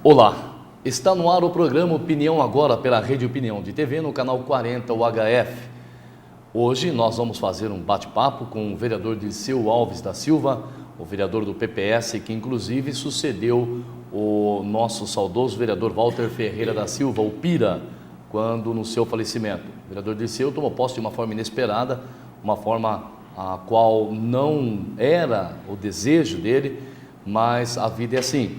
Olá, está no ar o programa Opinião Agora pela Rede Opinião de TV no canal 40 UHF. Hoje nós vamos fazer um bate-papo com o vereador Dirceu Alves da Silva, o vereador do PPS, que inclusive sucedeu o nosso saudoso vereador Walter Ferreira da Silva, o Pira, quando no seu falecimento. O vereador Dirceu tomou posse de uma forma inesperada, uma forma a qual não era o desejo dele, mas a vida é assim.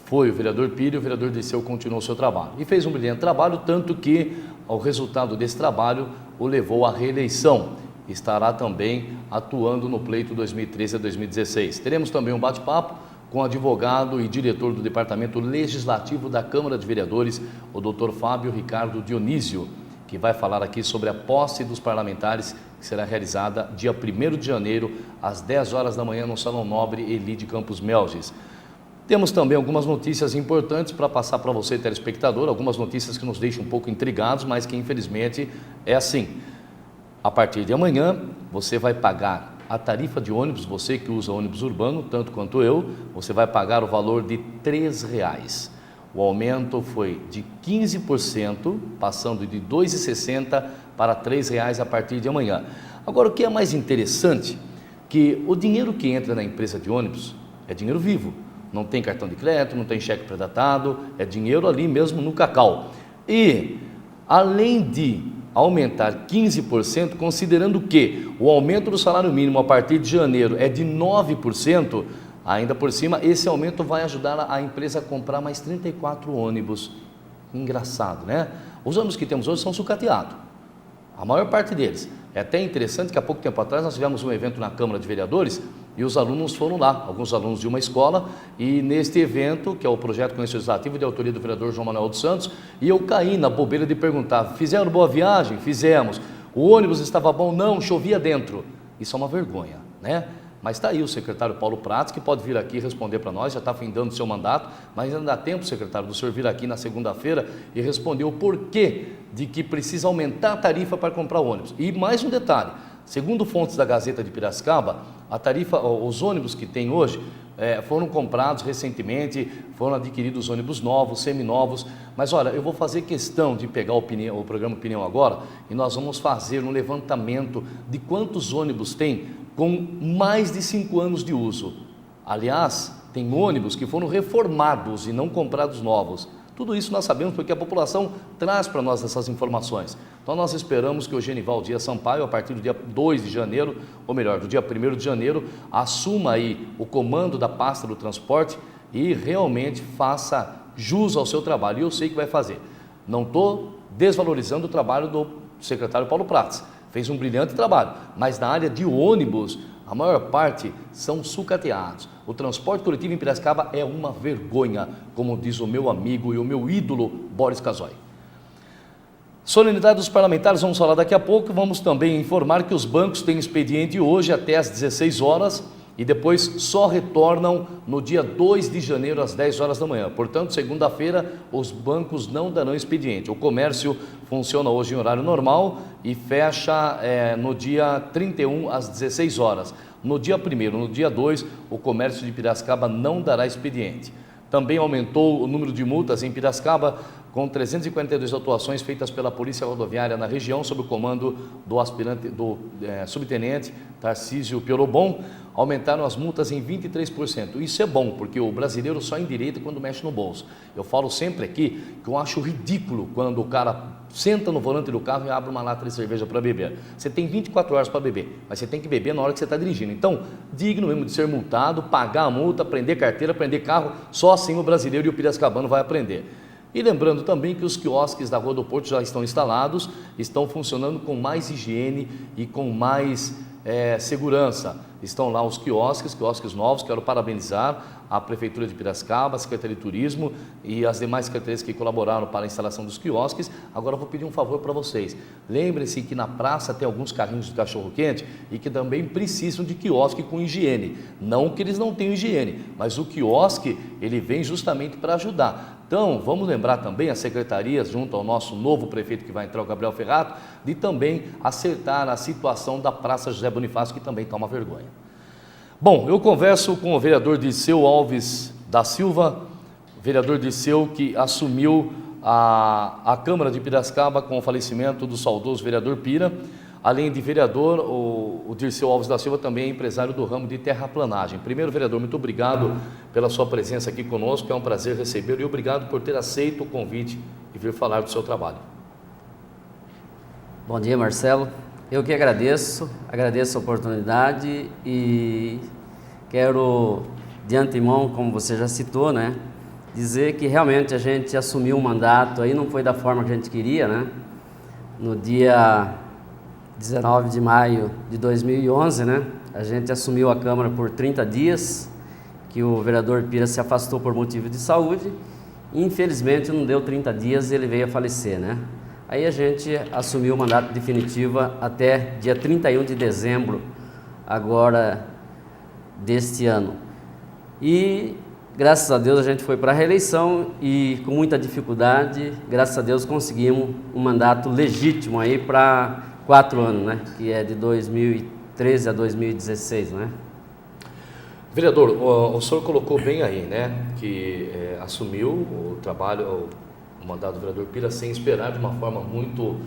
Foi o vereador Pira e o vereador Dirceu continuou o seu trabalho. E fez um brilhante trabalho, tanto que o resultado desse trabalho o levou à reeleição. Estará também atuando no pleito 2013 a 2016. Teremos também um bate-papo com o advogado e diretor do Departamento Legislativo da Câmara de Vereadores, o Dr. Fábio Ricardo Dionísio, que vai falar aqui sobre a posse dos parlamentares, que será realizada dia 1º de janeiro, às 10 horas da manhã, no Salão Nobre Eli de Campos Melges. Temos também algumas notícias importantes para passar para você, telespectador, algumas notícias que nos deixam um pouco intrigados, mas que infelizmente é assim. A partir de amanhã, você vai pagar a tarifa de ônibus, você que usa ônibus urbano, tanto quanto eu, você vai pagar o valor de R$ 3,00. O aumento foi de 15%, passando de R$ 2,60 para R$ 3,00 a partir de amanhã. Agora, o que é mais interessante, que o dinheiro que entra na empresa de ônibus é dinheiro vivo. Não tem cartão de crédito, não tem cheque pré-datado, é dinheiro ali mesmo no cacau. E, além de aumentar 15%, considerando que o aumento do salário mínimo a partir de janeiro é de 9%, ainda por cima, esse aumento vai ajudar a empresa a comprar mais 34 ônibus. Engraçado, né? Os ônibus que temos hoje são sucateados, a maior parte deles. É até interessante que há pouco tempo atrás nós tivemos um evento na Câmara de Vereadores e os alunos foram lá, alguns alunos de uma escola, e neste evento, que é o projeto Conhecimento Legislativo de autoria do vereador João Manuel dos Santos, e eu caí na bobeira de perguntar: fizeram boa viagem? Fizemos. O ônibus estava bom? Não, chovia dentro. Isso é uma vergonha, né? Mas está aí o secretário Paulo Prats, que pode vir aqui responder para nós, já está findando o seu mandato, mas ainda dá tempo, secretário, do senhor vir aqui na segunda-feira e responder o porquê de que precisa aumentar a tarifa para comprar ônibus. E mais um detalhe, segundo fontes da Gazeta de Piracicaba, a tarifa, os ônibus que tem hoje foram comprados recentemente, foram adquiridos ônibus novos, seminovos, mas olha, eu vou fazer questão de pegar o programa Opinião Agora e nós vamos fazer um levantamento de quantos ônibus tem com mais de 5 anos de uso. Aliás, tem ônibus que foram reformados e não comprados novos. Tudo isso nós sabemos porque a população traz para nós essas informações. Então nós esperamos que o Genival Dias Sampaio, a partir do dia 2 de janeiro, ou melhor, do dia 1º de janeiro, assuma aí o comando da pasta do transporte e realmente faça jus ao seu trabalho. E eu sei que vai fazer. Não estou desvalorizando o trabalho do secretário Paulo Prats. Fez um brilhante trabalho, mas na área de ônibus, a maior parte são sucateados. O transporte coletivo em Piracicaba é uma vergonha, como diz o meu amigo e o meu ídolo, Boris Casoy. Solenidade dos parlamentares, vamos falar daqui a pouco. Vamos também informar que os bancos têm expediente hoje até às 16 horas e depois só retornam no dia 2 de janeiro às 10 horas da manhã. Portanto, segunda-feira, os bancos não darão expediente. O comércio funciona hoje em horário normal e fecha no dia 31 às 16 horas. No dia 1º, no dia 2, o comércio de Piracicaba não dará expediente. Também aumentou o número de multas em Piracicaba, com 342 atuações feitas pela Polícia Rodoviária na região, sob o comando do subtenente Tarcísio Piorobon. Aumentaram as multas em 23%. Isso é bom, porque o brasileiro só endireita quando mexe no bolso. Eu falo sempre aqui que eu acho ridículo quando o cara senta no volante do carro e abre uma lata de cerveja para beber. Você tem 24 horas para beber, mas você tem que beber na hora que você está dirigindo. Então, digno mesmo de ser multado, pagar a multa, prender carteira, prender carro, só assim o brasileiro e o piracicabano vai aprender. E lembrando também que os quiosques da Rua do Porto já estão instalados, estão funcionando com mais higiene e com mais segurança. Estão lá os quiosques novos. Quero parabenizar a Prefeitura de Piracicaba, a Secretaria de Turismo e as demais secretarias que colaboraram para a instalação dos quiosques. Agora eu vou pedir um favor para vocês. Lembrem-se que na praça tem alguns carrinhos de cachorro-quente e que também precisam de quiosque com higiene. Não que eles não tenham higiene, mas o quiosque ele vem justamente para ajudar. Então, vamos lembrar também as secretarias, junto ao nosso novo prefeito que vai entrar, o Gabriel Ferrato, de também acertar a situação da Praça José Bonifácio, que também está uma vergonha. Bom, eu converso com o vereador Dirceu Alves da Silva, vereador Dirceu, que assumiu a Câmara de Piracicaba com o falecimento do saudoso vereador Pira. Além de vereador, o Dirceu Alves da Silva também é empresário do ramo de terraplanagem. Primeiro, vereador, muito obrigado pela sua presença aqui conosco, é um prazer recebê-lo e obrigado por ter aceito o convite e vir falar do seu trabalho. Bom dia, Marcelo. Eu que agradeço a oportunidade e quero, de antemão, como você já citou, né, dizer que realmente a gente assumiu um mandato, aí não foi da forma que a gente queria, né, no dia 19 de maio de 2011, né, a gente assumiu a Câmara por 30 dias, que o vereador Pira se afastou por motivo de saúde, e infelizmente não deu 30 dias e ele veio a falecer, né. Aí a gente assumiu o mandato definitivo até dia 31 de dezembro, agora deste ano. E graças a Deus a gente foi para a reeleição e com muita dificuldade, graças a Deus conseguimos um mandato legítimo aí para 4 anos, né? Que é de 2013 a 2016, né? Vereador, o senhor colocou bem aí, né? Que assumiu o trabalho, o mandato do vereador Pira sem esperar, de uma forma muito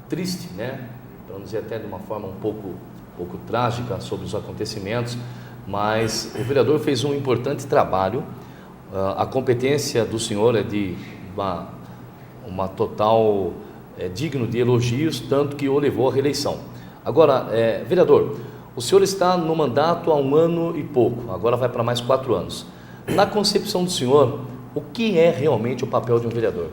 triste, né? Para não dizer até de uma forma um pouco trágica sobre os acontecimentos, mas o vereador fez um importante trabalho. A competência do senhor é de uma total digno de elogios, tanto que o levou à reeleição. Agora, vereador, o senhor está no mandato há 1 ano e pouco, agora vai para mais 4 anos. Na concepção do senhor, o que é realmente o papel de um vereador?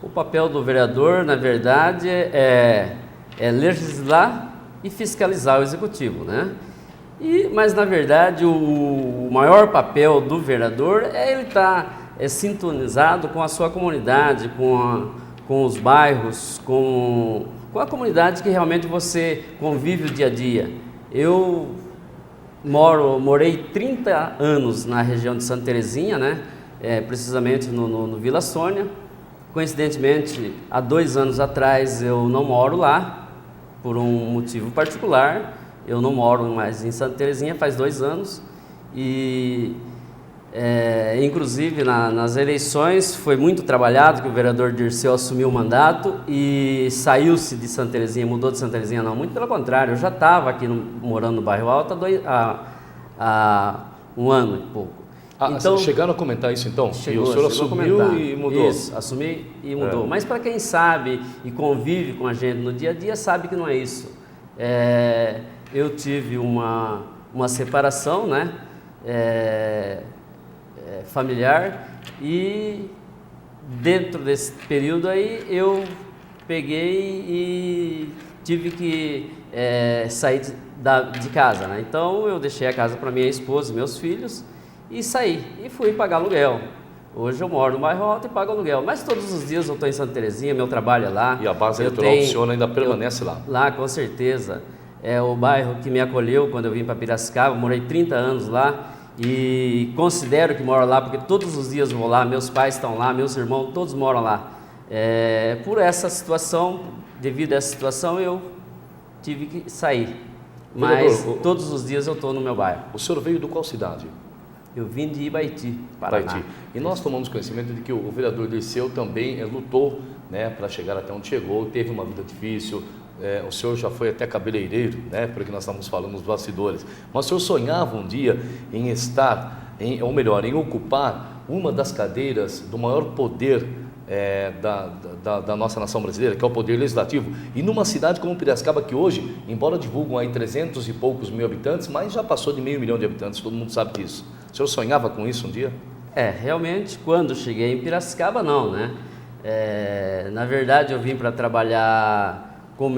O papel do vereador, na verdade, é legislar e fiscalizar o executivo, né? Mas, na verdade, o maior papel do vereador é ele estar sintonizado com a sua comunidade, com os bairros, com a comunidade que realmente você convive o dia a dia. Eu morei 30 anos na região de Santa Terezinha, né? Precisamente no Vila Sônia. Coincidentemente, há 2 anos atrás eu não moro lá, por um motivo particular. Eu não moro mais em Santa Terezinha faz 2 anos e, inclusive, nas eleições foi muito trabalhado que o vereador Dirceu assumiu o mandato e saiu-se de Santa Terezinha, mudou de Santa Terezinha, não, muito pelo contrário, eu já estava aqui morando no Bairro Alto há 1 ano e pouco. Então, chegaram a comentar isso então? Chegou, e o senhor assumiu e mudou? Isso, assumi e mudou. Mas para quem sabe e convive com a gente no dia a dia, sabe que não é isso. Eu tive uma separação, né, familiar, e dentro desse período aí eu peguei e tive que sair de casa, né? Então eu deixei a casa para minha esposa e meus filhos e saí e fui pagar aluguel. Hoje eu moro no Bairro Alto e pago aluguel, mas todos os dias eu estou em Santa Terezinha, meu trabalho é lá. E a base eleitoral do senhor ainda permanece lá? Lá, com certeza. É o bairro que me acolheu quando eu vim para Piracicaba, morei 30 anos lá e considero que moro lá porque todos os dias eu vou lá, meus pais estão lá, meus irmãos, todos moram lá. Por essa situação, devido a essa situação, eu tive que sair, mas todos os dias eu estou no meu bairro. O senhor veio de qual cidade? Eu vim de Ibaiti, Paraná. E nós tomamos conhecimento de que o vereador Dirceu também lutou, né, para chegar até onde chegou, teve uma vida difícil. O senhor já foi até cabeleireiro, né, porque nós estamos falando nos bastidores, mas o senhor sonhava um dia em estar, em ocupar uma das cadeiras do maior poder da nossa nação brasileira, que é o poder legislativo, e numa cidade como Piracicaba, que hoje, embora divulgam aí 300 e poucos mil habitantes, mas já passou de 500 mil de habitantes, todo mundo sabe disso. O senhor sonhava com isso um dia? Realmente, quando cheguei em Piracicaba, não, né? Na verdade, eu vim para trabalhar como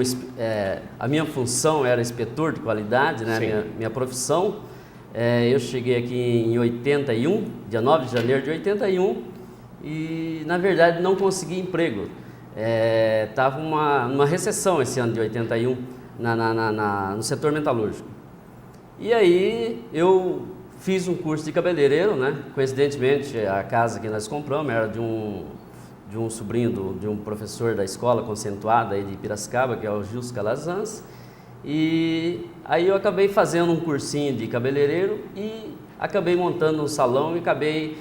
a minha função era inspetor de qualidade, né? Minha profissão. Eu cheguei aqui em 81, dia 9 de janeiro de 81, e na verdade não consegui emprego. Estava uma recessão esse ano de 81 no setor metalúrgico. E aí eu fiz um curso de cabeleireiro, né? Coincidentemente, a casa que nós compramos era de um sobrinho de um professor da escola conceituada aí de Piracicaba, que é o Gilson Calazans. E aí eu acabei fazendo um cursinho de cabeleireiro e acabei montando um salão e acabei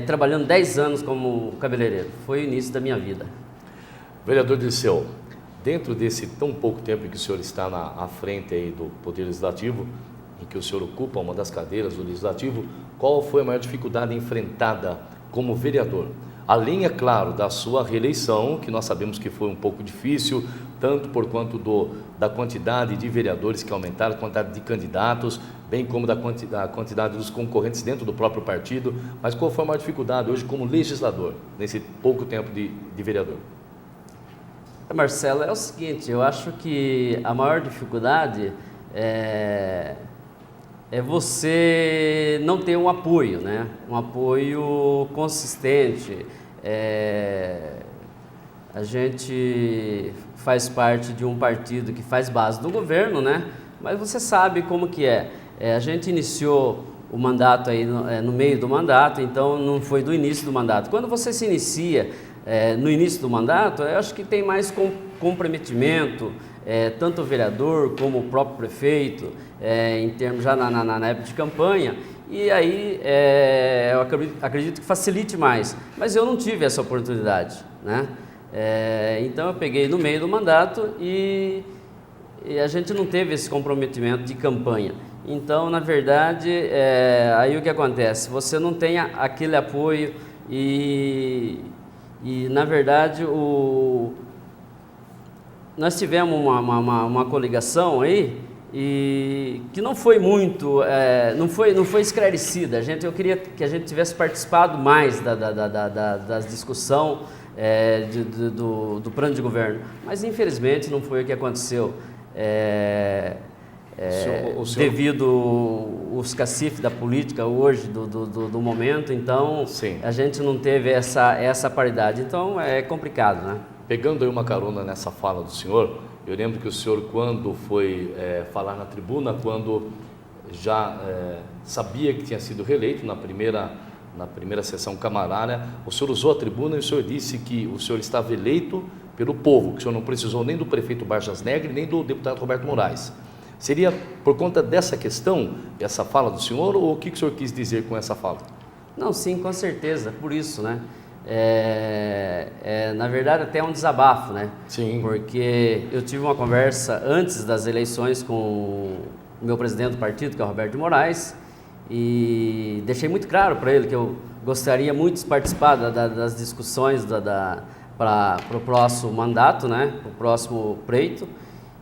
trabalhando 10 anos como cabeleireiro. Foi o início da minha vida. Vereador Dirceu, dentro desse tão pouco tempo que o senhor está à frente aí do Poder Legislativo, em que o senhor ocupa uma das cadeiras do Legislativo, qual foi a maior dificuldade enfrentada como vereador? Além, é claro, da sua reeleição, que nós sabemos que foi um pouco difícil, tanto por quanto da quantidade de vereadores que aumentaram, a quantidade de candidatos, bem como da quantidade dos concorrentes dentro do próprio partido. Mas qual foi a maior dificuldade hoje como legislador, nesse pouco tempo de vereador? Marcelo, é o seguinte, eu acho que a maior dificuldade é você não ter um apoio, né? Um apoio consistente. A gente faz parte de um partido que faz base do governo, né? Mas você sabe como que é. A gente iniciou o mandato aí no meio do mandato, então não foi do início do mandato. Quando você se inicia no início do mandato, eu acho que tem mais comprometimento, tanto o vereador como o próprio prefeito, em termos já na época de campanha, e aí eu acredito que facilite mais, mas eu não tive essa oportunidade, né? Então eu peguei no meio do mandato e a gente não teve esse comprometimento de campanha. Então, na verdade, aí o que acontece? Você não tem aquele apoio e na verdade, nós tivemos uma coligação aí e que não foi muito, não foi esclarecida. Eu queria que a gente tivesse participado mais da discussão do plano de governo, mas infelizmente não foi o que aconteceu. Devido os cacifes da política hoje, do momento, então Sim. A gente não teve essa paridade, então é complicado, né? Pegando aí uma carona nessa fala do senhor, eu lembro que o senhor, quando foi falar na tribuna, quando já sabia que tinha sido reeleito na primeira sessão camarária, o senhor usou a tribuna e o senhor disse que o senhor estava eleito pelo povo, que o senhor não precisou nem do prefeito Barjas Negre, nem do deputado Roberto Moraes. Seria por conta dessa questão, essa fala do senhor, ou o que o senhor quis dizer com essa fala? Não, sim, com certeza, por isso, né? Na verdade, até um desabafo, né? Sim. Porque eu tive uma conversa antes das eleições com o meu presidente do partido, que é o Roberto Moraes, e deixei muito claro para ele que eu gostaria muito de participar das discussões para o próximo mandato, né? Para o próximo pleito,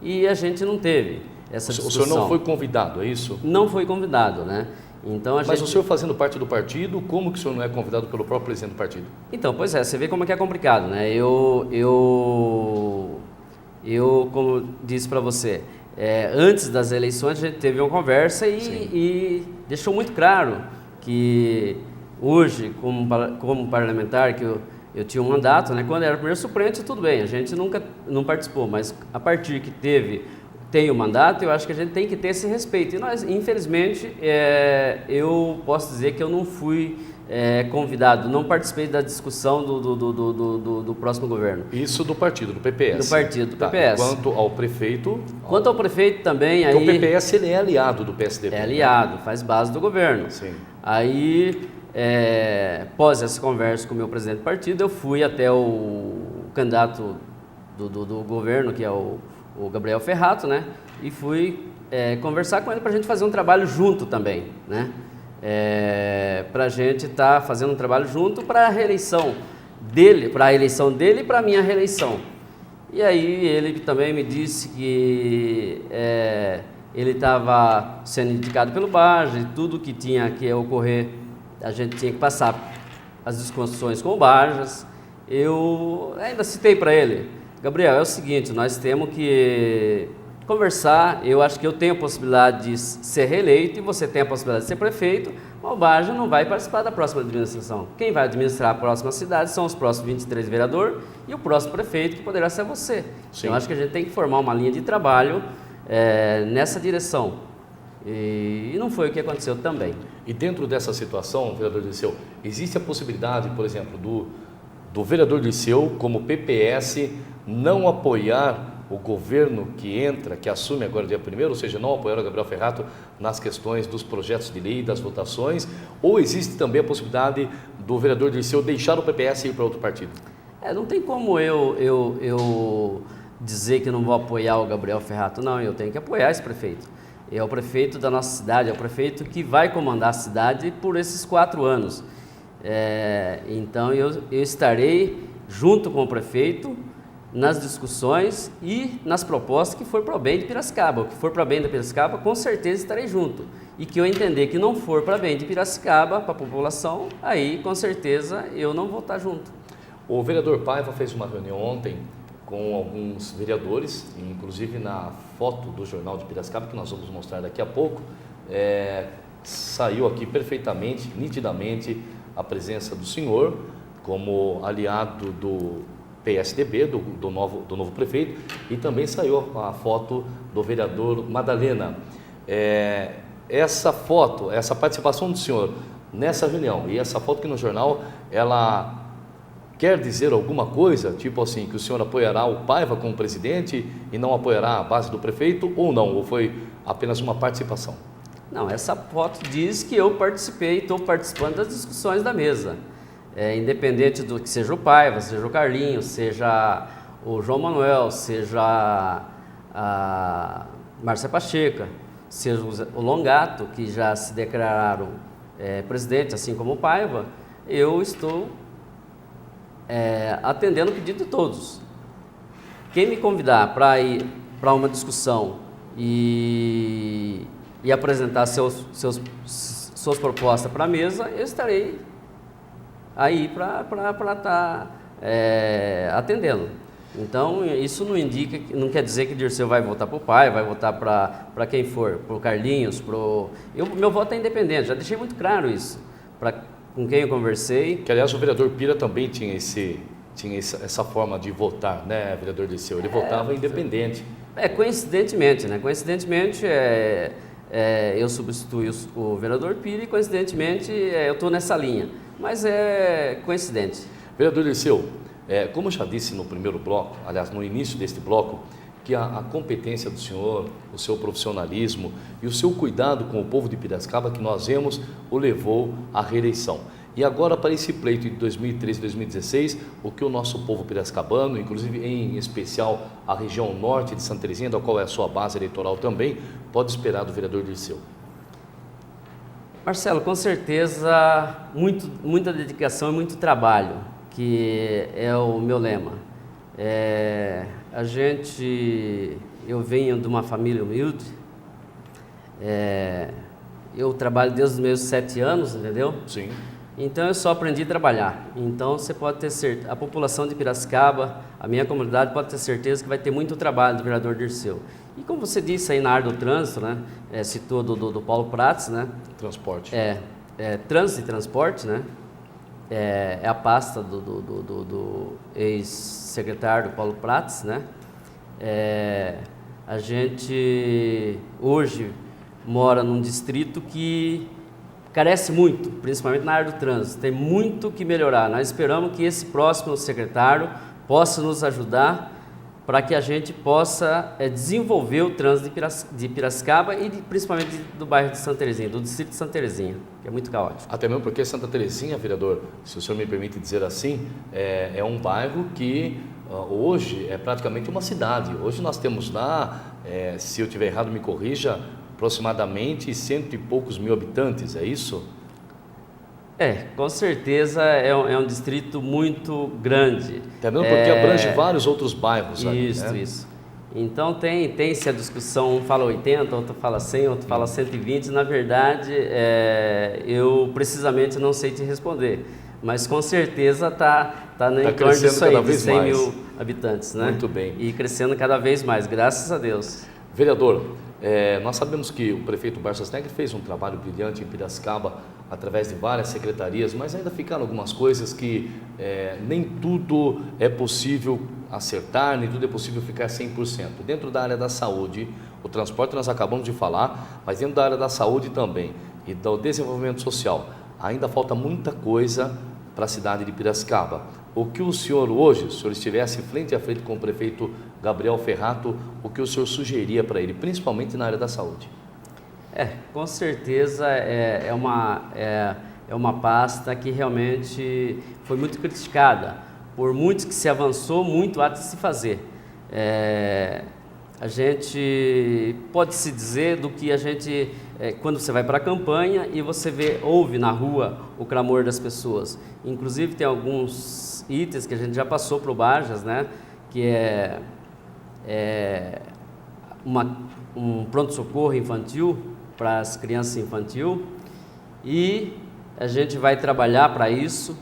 e a gente não teve essa discussão. O senhor não foi convidado, é isso? Não foi convidado, né? Então, Mas o senhor fazendo parte do partido, como que o senhor não é convidado pelo próprio presidente do partido? Então, pois você vê como é que é complicado, né? Como disse para você, antes das eleições a gente teve uma conversa e deixou muito claro que hoje, como parlamentar, que eu tinha um mandato, né? Quando era primeiro suplente, tudo bem, a gente nunca não participou, mas a partir que tem o mandato, eu acho que a gente tem que ter esse respeito. E nós, infelizmente, eu posso dizer que eu não fui convidado, não participei da discussão do próximo governo. Isso do partido, do PPS? Do partido, do PPS. Quanto ao prefeito? Quanto ao prefeito também, aí... O PPS ele é aliado do PSDB. É aliado, faz base do governo. Sim. Aí, após essa conversa com o meu presidente do partido, eu fui até o candidato do governo, que é o Gabriel Ferrato, né? E fui conversar com ele para a gente fazer um trabalho junto também, né? Para a gente estar fazendo um trabalho junto para a reeleição dele, para a eleição dele e para a minha reeleição. E aí ele também me disse que ele estava sendo indicado pelo Barjas e tudo que tinha que ocorrer, a gente tinha que passar as discussões com o Barjas. Eu ainda citei para ele: Gabriel, é o seguinte, nós temos que conversar, eu acho que eu tenho a possibilidade de ser reeleito e você tem a possibilidade de ser prefeito, mas o Barjas não vai participar da próxima administração. Quem vai administrar a próxima cidade são os próximos 23 vereadores e o próximo prefeito, que poderá ser você. Sim. Eu acho que a gente tem que formar uma linha de trabalho nessa direção. E não foi o que aconteceu também. E dentro dessa situação, vereador Dirceu, existe a possibilidade, por exemplo, do vereador Dirceu, como PPS, não apoiar o governo que entra, que assume agora dia 1º, ou seja, não apoiaram o Gabriel Ferrato nas questões dos projetos de lei, das votações, ou existe também a possibilidade do vereador Dirceu deixar o PPS e ir para outro partido? Não tem como eu dizer que não vou apoiar o Gabriel Ferrato, não, eu tenho que apoiar esse prefeito. É o prefeito da nossa cidade, é o prefeito que vai comandar a cidade por esses 4 anos. Então eu estarei junto com o prefeito nas discussões e nas propostas que for para o bem de Piracicaba. O que for para o bem de Piracicaba, com certeza estarei junto. E que eu entender que não for para o bem de Piracicaba, para a população, aí com certeza eu não vou estar junto. O vereador Paiva fez uma reunião ontem com alguns vereadores, inclusive na foto do Jornal de Piracicaba, que nós vamos mostrar daqui a pouco, saiu aqui perfeitamente, nitidamente, a presença do senhor como aliado do PSDB, do novo prefeito, e também saiu a foto do vereador Madalena. Essa foto, essa participação do senhor nessa reunião e essa foto aqui no jornal, ela quer dizer alguma coisa, tipo assim, que o senhor apoiará o Paiva como presidente e não apoiará a base do prefeito, ou não? Ou foi apenas uma participação? Não, essa foto diz que eu participei, estou participando das discussões da mesa. Independente do que seja o Paiva, seja o Carlinhos, seja o João Manuel, seja a Márcia Pacheca, seja o Longato, que já se declararam presidente, assim como o Paiva, eu estou atendendo o pedido de todos. Quem me convidar para ir para uma discussão e apresentar suas propostas para a mesa, eu estarei aí para estar atendendo. Então, isso não indica, não quer dizer que Dirceu vai votar para o pai, vai votar para quem for, para o Carlinhos, meu voto é independente, já deixei muito claro isso, com quem eu conversei. Que, aliás, o vereador Pira também tinha essa forma de votar, né, vereador Dirceu? Ele votava independente. Coincidentemente, né? Coincidentemente, eu substituí o vereador Pira e, coincidentemente, eu estou nessa linha. Mas é coincidente. Vereador Dirceu, como eu já disse no primeiro bloco, aliás, no início deste bloco, que a competência do senhor, o seu profissionalismo e o seu cuidado com o povo de Piracicaba, que nós vemos, o levou à reeleição. E agora, para esse pleito de 2013 e 2016, o que o nosso povo piracicabano, inclusive em especial a região norte de Santa Terezinha, da qual é a sua base eleitoral também, pode esperar do vereador Dirceu? Marcelo, com certeza, muita dedicação e muito trabalho, que é o meu lema. Eu venho de uma família humilde, eu trabalho desde os meus 7 anos, entendeu? Sim. Então eu só aprendi a trabalhar. Então você pode ter certeza, a população de Piracicaba, a minha comunidade pode ter certeza que vai ter muito trabalho do vereador Dirceu. E como você disse aí na área do trânsito, né? Citou do Paulo Prats, né? Transporte. Trânsito e transporte, né? É a pasta do ex-secretário Paulo Prats, né? A gente hoje mora num distrito que carece muito, principalmente na área do trânsito. Tem muito que melhorar. Nós esperamos que esse próximo secretário possa nos ajudar para que a gente possa desenvolver o trânsito de Piracicaba e principalmente do bairro de Santa Terezinha, do distrito de Santa Terezinha, que é muito caótico. Até mesmo porque Santa Terezinha, vereador, se o senhor me permite dizer assim, é um bairro que hoje é praticamente uma cidade. Hoje nós temos lá, se eu estiver errado me corrija, aproximadamente 100 e poucos mil habitantes, é isso? Com certeza é um distrito muito grande. Até mesmo porque abrange vários outros bairros. Isso, ali, né? isso. Então tem-se a discussão, um fala 80, outro fala 100, outro fala 120. Na verdade, eu precisamente não sei te responder. Mas com certeza está em torno disso aí, de 100 mil habitantes, né? Muito bem. E crescendo cada vez mais, graças a Deus. Vereador, nós sabemos que o prefeito Barças Negri fez um trabalho brilhante em Piracicaba, através de várias secretarias, mas ainda ficaram algumas coisas que nem tudo é possível acertar, nem tudo é possível ficar 100%. Dentro da área da saúde, o transporte nós acabamos de falar, mas dentro da área da saúde também e do desenvolvimento social, ainda falta muita coisa para a cidade de Piracicaba. O que o senhor hoje, se o senhor estivesse frente a frente com o prefeito Gabriel Ferrato, o que o senhor sugeriria para ele, principalmente na área da saúde? Com certeza é uma pasta que realmente foi muito criticada, por muitos que se avançou, muito há de se fazer. A gente pode se dizer do que a gente, quando você vai para a campanha e você ouve na rua o clamor das pessoas. Inclusive tem alguns itens que a gente já passou para o Bajas, né, que um pronto-socorro infantil para as crianças infantil, e a gente vai trabalhar para isso.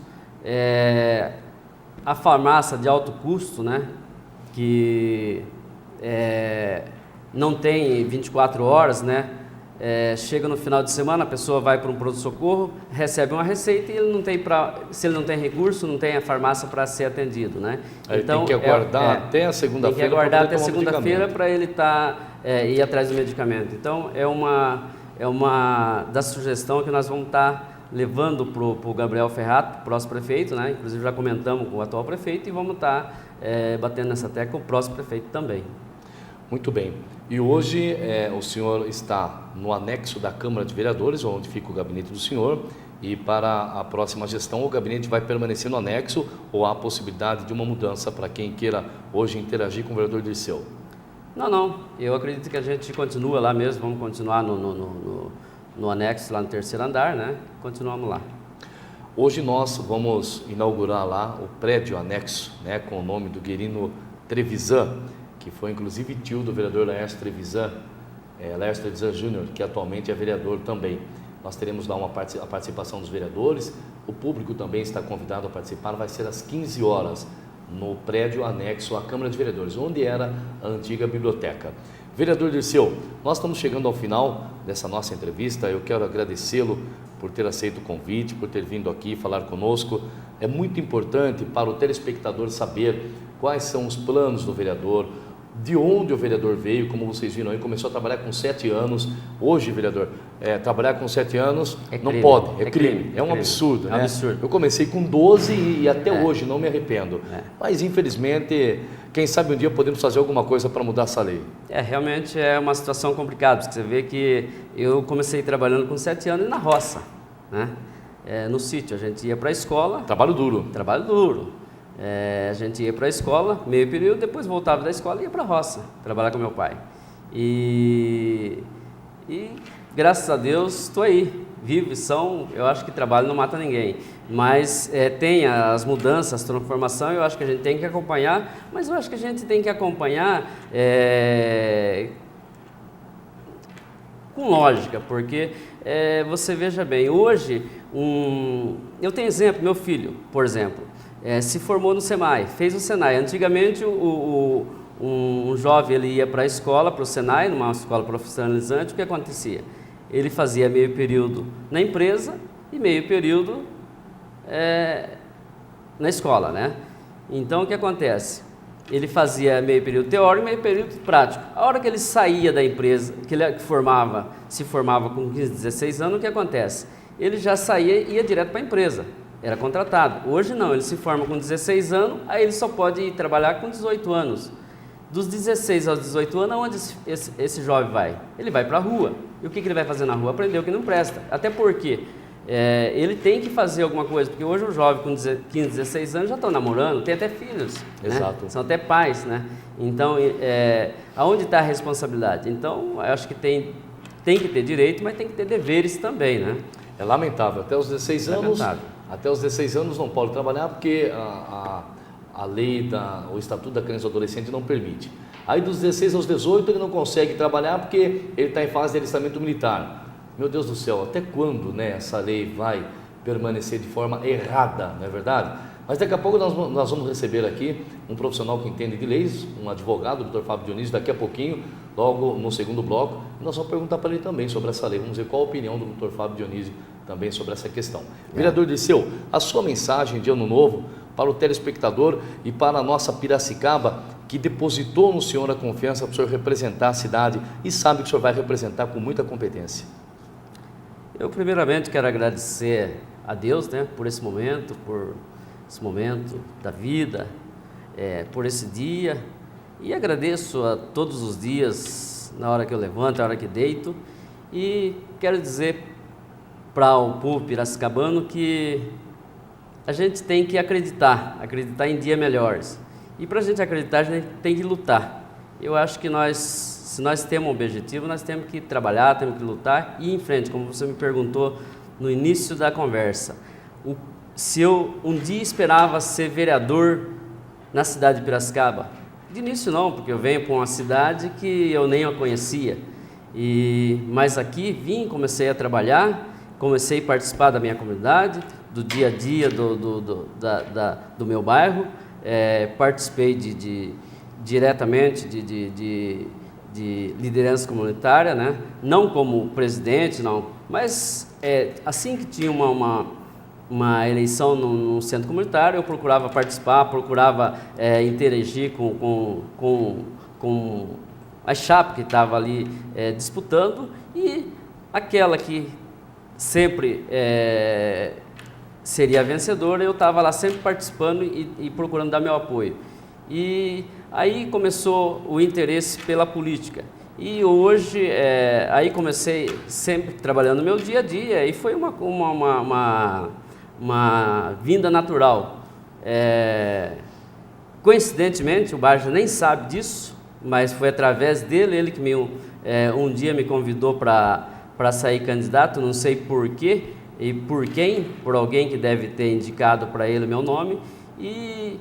A farmácia de alto custo, né, que não tem 24 horas, né? Chega no final de semana, a pessoa vai para um pronto-socorro, recebe uma receita e ele não tem se ele não tem recurso, não tem a farmácia para ser atendido, né? Então, tem que aguardar até a segunda-feira. Tem que aguardar até segunda-feira para ele ir atrás do medicamento. Então, é uma da sugestão que nós vamos estar levando para o Gabriel Ferrato, próximo prefeito, né? Inclusive já comentamos com o atual prefeito e vamos estar batendo nessa tecla com o próximo prefeito também. Muito bem. E hoje o senhor está no anexo da Câmara de Vereadores, onde fica o gabinete do senhor, e para a próxima gestão o gabinete vai permanecer no anexo ou há a possibilidade de uma mudança para quem queira hoje interagir com o vereador Dirceu? Não. Eu acredito que a gente continua lá mesmo, vamos continuar no anexo, lá no terceiro andar, né? Continuamos lá. Hoje nós vamos inaugurar lá o prédio anexo, né, com o nome do Guerino Trevisan, que foi inclusive tio do vereador Laércio Trevisan Júnior, que atualmente é vereador também. Nós teremos lá a participação dos vereadores, o público também está convidado a participar, vai ser às 15 horas, no prédio anexo à Câmara de Vereadores, onde era a antiga biblioteca. Vereador Dirceu, nós estamos chegando ao final dessa nossa entrevista. Eu quero agradecê-lo por ter aceito o convite, por ter vindo aqui falar conosco. É muito importante para o telespectador saber quais são os planos do vereador, de onde o vereador veio. Como vocês viram aí, começou a trabalhar com 7 anos. Hoje, vereador, trabalhar com 7 anos não crime. pode, É crime. É um absurdo, né? Absurdo. Eu comecei com 12 e até hoje não me arrependo. Mas, infelizmente, quem sabe um dia podemos fazer alguma coisa para mudar essa lei. Realmente é uma situação complicada, porque você vê que eu comecei trabalhando com 7 anos na roça, né? No sítio, a gente ia para a escola. Trabalho duro. Trabalho duro. A gente ia para a escola, meio período, depois voltava da escola e ia para a roça, trabalhar com meu pai. E graças a Deus estou aí, vivo, eu acho que trabalho não mata ninguém. Mas tem as mudanças, a transformação, eu acho que a gente tem que acompanhar, mas eu acho que a gente tem que acompanhar com lógica, porque você veja bem, hoje, eu tenho exemplo, meu filho, por exemplo, se formou no SENAI, fez o SENAI. Antigamente um jovem ele ia para a escola, para o SENAI, numa escola profissionalizante, o que acontecia? Ele fazia meio período na empresa e meio período na escola, né? Então o que acontece? Ele fazia meio período teórico e meio período prático. A hora que ele saía da empresa, que ele se formava com 15, 16 anos, o que acontece? Ele já saía e ia direto para a empresa. Era contratado. Hoje não, ele se forma com 16 anos, aí ele só pode ir trabalhar com 18 anos. Dos 16 aos 18 anos, aonde esse jovem vai? Ele vai para a rua. E o que ele vai fazer na rua? Aprender o que não presta. Até porque ele tem que fazer alguma coisa, porque hoje o jovem com 15, 16 anos já estão namorando, tem até filhos. Exato. Né? São até pais, né? Então, aonde está a responsabilidade? Então, eu acho que tem que ter direito, mas tem que ter deveres também, né? É lamentável. Até os 16 anos... Lamentável. Até os 16 anos não pode trabalhar porque a lei, o Estatuto da Criança e do Adolescente não permite. Aí dos 16 aos 18 ele não consegue trabalhar porque ele está em fase de alistamento militar. Meu Deus do céu, até quando, né, essa lei vai permanecer de forma errada, não é verdade? Mas daqui a pouco nós vamos receber aqui um profissional que entende de leis, um advogado, o Dr. Fábio Dionísio, daqui a pouquinho, logo no segundo bloco, nós vamos perguntar para ele também sobre essa lei. Vamos ver qual a opinião do Dr. Fábio Dionísio também sobre essa questão. Vereador Dirceu, a sua mensagem de Ano Novo para o telespectador e para a nossa Piracicaba, que depositou no senhor a confiança para o senhor representar a cidade e sabe que o senhor vai representar com muita competência. Eu primeiramente quero agradecer a Deus, né, por esse momento da vida, por esse dia, E agradeço a todos os dias, na hora que eu levanto, na hora que deito, e quero dizer para o povo piracicabano que a gente tem que acreditar em dias melhores. E para a gente acreditar, a gente tem que lutar. Eu acho que se nós temos um objetivo, nós temos que trabalhar, temos que lutar e ir em frente, como você me perguntou no início da conversa. Se eu um dia esperava ser vereador na cidade de Piracicaba, de início não, porque eu venho para uma cidade que eu nem a conhecia. Mas aqui comecei a trabalhar, comecei a participar da minha comunidade, do dia a dia do meu bairro, participei diretamente de liderança comunitária, né? Não como presidente, não, mas assim que tinha uma eleição no centro comunitário, eu procurava participar, procurava interagir com a chapa que estava ali disputando, e aquela que sempre seria a vencedora, eu estava lá sempre participando e procurando dar meu apoio. E aí começou o interesse pela política. E hoje, aí comecei sempre trabalhando no meu dia a dia, e foi uma vinda natural. Coincidentemente, o Barja nem sabe disso, mas foi através dele, ele que um dia me convidou para sair candidato, não sei por quê e por quem, por alguém que deve ter indicado para ele o meu nome. E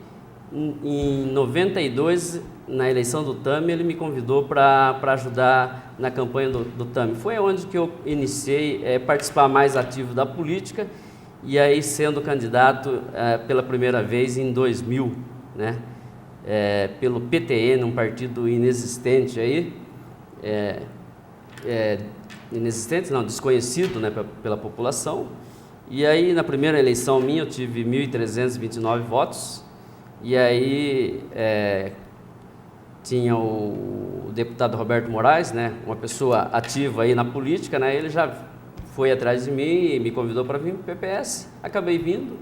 em 92, na eleição do TAMI, ele me convidou para ajudar na campanha do TAMI. Foi onde que eu iniciei a participar mais ativo da política, e aí sendo candidato pela primeira vez em 2000, né? Pelo PTN, um partido inexistente aí, inexistente não, desconhecido, né, pela população. E aí na primeira eleição minha eu tive 1.329 votos, e aí tinha o deputado Roberto Moraes, né, uma pessoa ativa aí na política, né, ele já foi atrás de mim e me convidou para vir para o PPS, acabei vindo,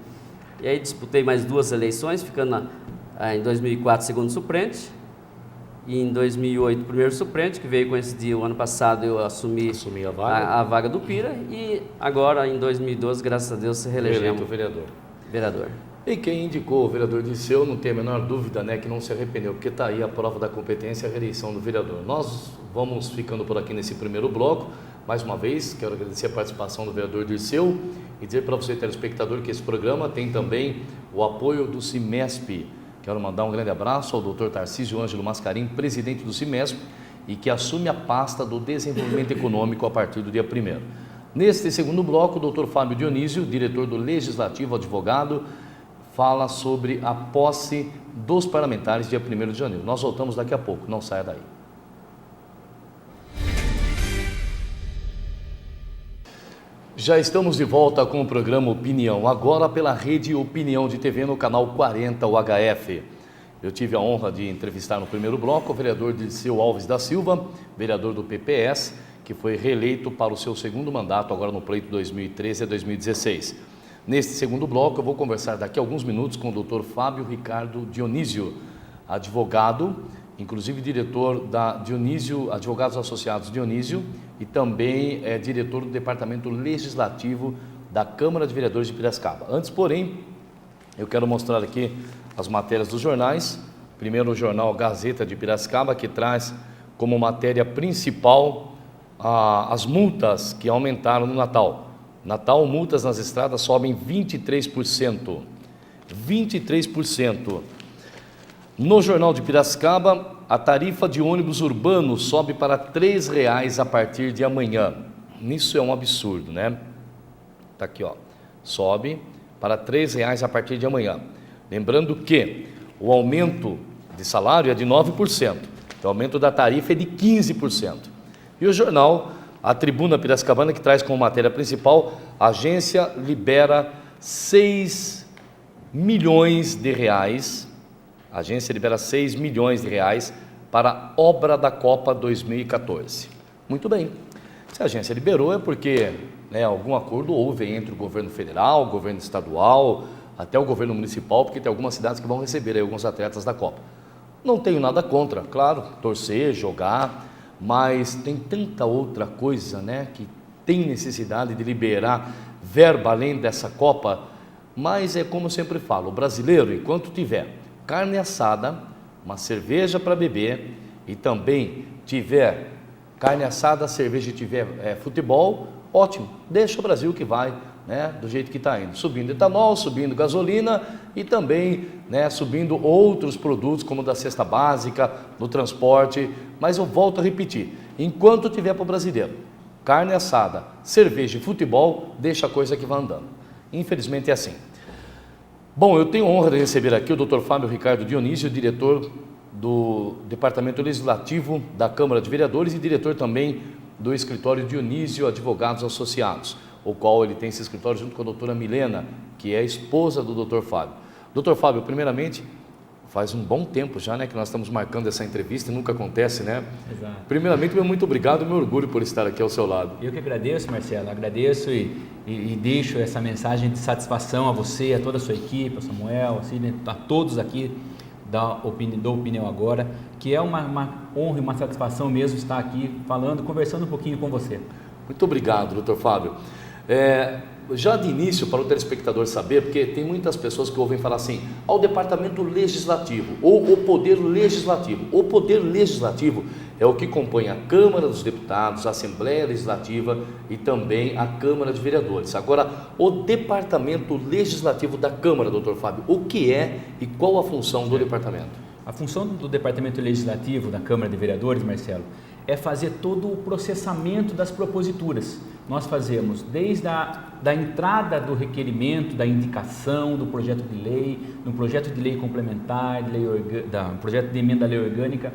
e aí disputei mais 2 eleições, ficando em 2004 segundo suplente, e em 2008 primeiro suplente, que veio coincidir o ano passado, eu assumi a vaga do Pira, e agora em 2012, graças a Deus, se reelegemos vereador. E quem indicou o vereador Dirceu, não tem a menor dúvida, né, que não se arrependeu, porque está aí a prova da competência e a reeleição do vereador. Nós vamos ficando por aqui nesse primeiro bloco. Mais uma vez, quero agradecer a participação do vereador Dirceu e dizer para você, telespectador, que esse programa tem também o apoio do CIMESP. Quero mandar um grande abraço ao Dr. Tarcísio Ângelo Mascarim, presidente do CIMESP, e que assume a pasta do desenvolvimento econômico a partir do dia 1º. Neste segundo bloco, o Dr. Fábio Dionísio, diretor do Legislativo, advogado, fala sobre a posse dos parlamentares dia 1º de janeiro. Nós voltamos daqui a pouco, não saia daí. Já estamos de volta com o programa Opinião, agora pela Rede Opinião de TV no canal 40 UHF. Eu tive a honra de entrevistar no primeiro bloco o vereador Dirceu Alves da Silva, vereador do PPS, que foi reeleito para o seu segundo mandato agora no pleito 2013 a 2016. Neste segundo bloco eu vou conversar daqui a alguns minutos com o Dr. Fábio Ricardo Dionísio, advogado, inclusive diretor da Dionísio, Advogados Associados Dionísio, e também é diretor do Departamento Legislativo da Câmara de Vereadores de Piracicaba. Antes, porém, eu quero mostrar aqui as matérias dos jornais. Primeiro o jornal Gazeta de Piracicaba, que traz como matéria principal as multas que aumentaram no Natal. Natal, multas nas estradas sobem 23%. 23%. No Jornal de Piracicaba, a tarifa de ônibus urbano sobe para R$ 3,00 a partir de amanhã. Isso é um absurdo, né? Está aqui, ó. Sobe para R$ 3,00 a partir de amanhã. Lembrando que o aumento de salário é de 9%, o aumento da tarifa é de 15%. E o jornal, a Tribuna Piracicabana, que traz como matéria principal, a agência libera 6 milhões de reais. A agência libera 6 milhões de reais para a obra da Copa 2014. Muito bem. Se a agência liberou é porque algum acordo houve entre o governo federal, o governo estadual, até o governo municipal, porque tem algumas cidades que vão receber aí alguns atletas da Copa. Não tenho nada contra, claro, torcer, jogar, mas tem tanta outra coisa, né, que tem necessidade de liberar verba além dessa Copa. Mas é como eu sempre falo, o brasileiro, enquanto tiver carne assada, uma cerveja para beber e também tiver carne assada, cerveja e tiver futebol, ótimo, deixa o Brasil que vai, né, do jeito que está indo, subindo etanol, subindo gasolina e também, né, subindo outros produtos como da cesta básica, do transporte. Mas eu volto a repetir, enquanto tiver para o brasileiro carne assada, cerveja e futebol, deixa a coisa que vai andando. Infelizmente é assim. Bom, eu tenho a honra de receber aqui o Dr. Fábio Ricardo Dionísio, diretor do Departamento Legislativo da Câmara de Vereadores e diretor também do escritório Dionísio Advogados Associados, o qual ele tem esse escritório junto com a doutora Milena, que é a esposa do Dr. Fábio. Dr. Fábio, primeiramente, faz um bom tempo já, né, que nós estamos marcando essa entrevista, nunca acontece, né? Exato. Primeiramente, meu muito obrigado, meu orgulho por estar aqui ao seu lado. Eu que agradeço, Marcelo, agradeço e deixo essa mensagem de satisfação a você, a toda a sua equipe, ao Samuel, assim, a todos aqui do Opinião Agora, que é uma honra e uma satisfação mesmo estar aqui falando, conversando um pouquinho com você. Muito obrigado, Dr. Fábio. Já de início, para o telespectador saber, porque tem muitas pessoas que ouvem falar assim, ao Departamento Legislativo, ou o Poder Legislativo. O Poder Legislativo é o que compõe a Câmara dos Deputados, a Assembleia Legislativa e também a Câmara de Vereadores. Agora, o Departamento Legislativo da Câmara, Dr. Fábio, o que é e qual a função do departamento? A função do Departamento Legislativo da Câmara de Vereadores, Marcelo, é fazer todo o processamento das proposituras. Nós fazemos desde da entrada do requerimento, da indicação do projeto de lei, no projeto de lei complementar, projeto de emenda à lei orgânica,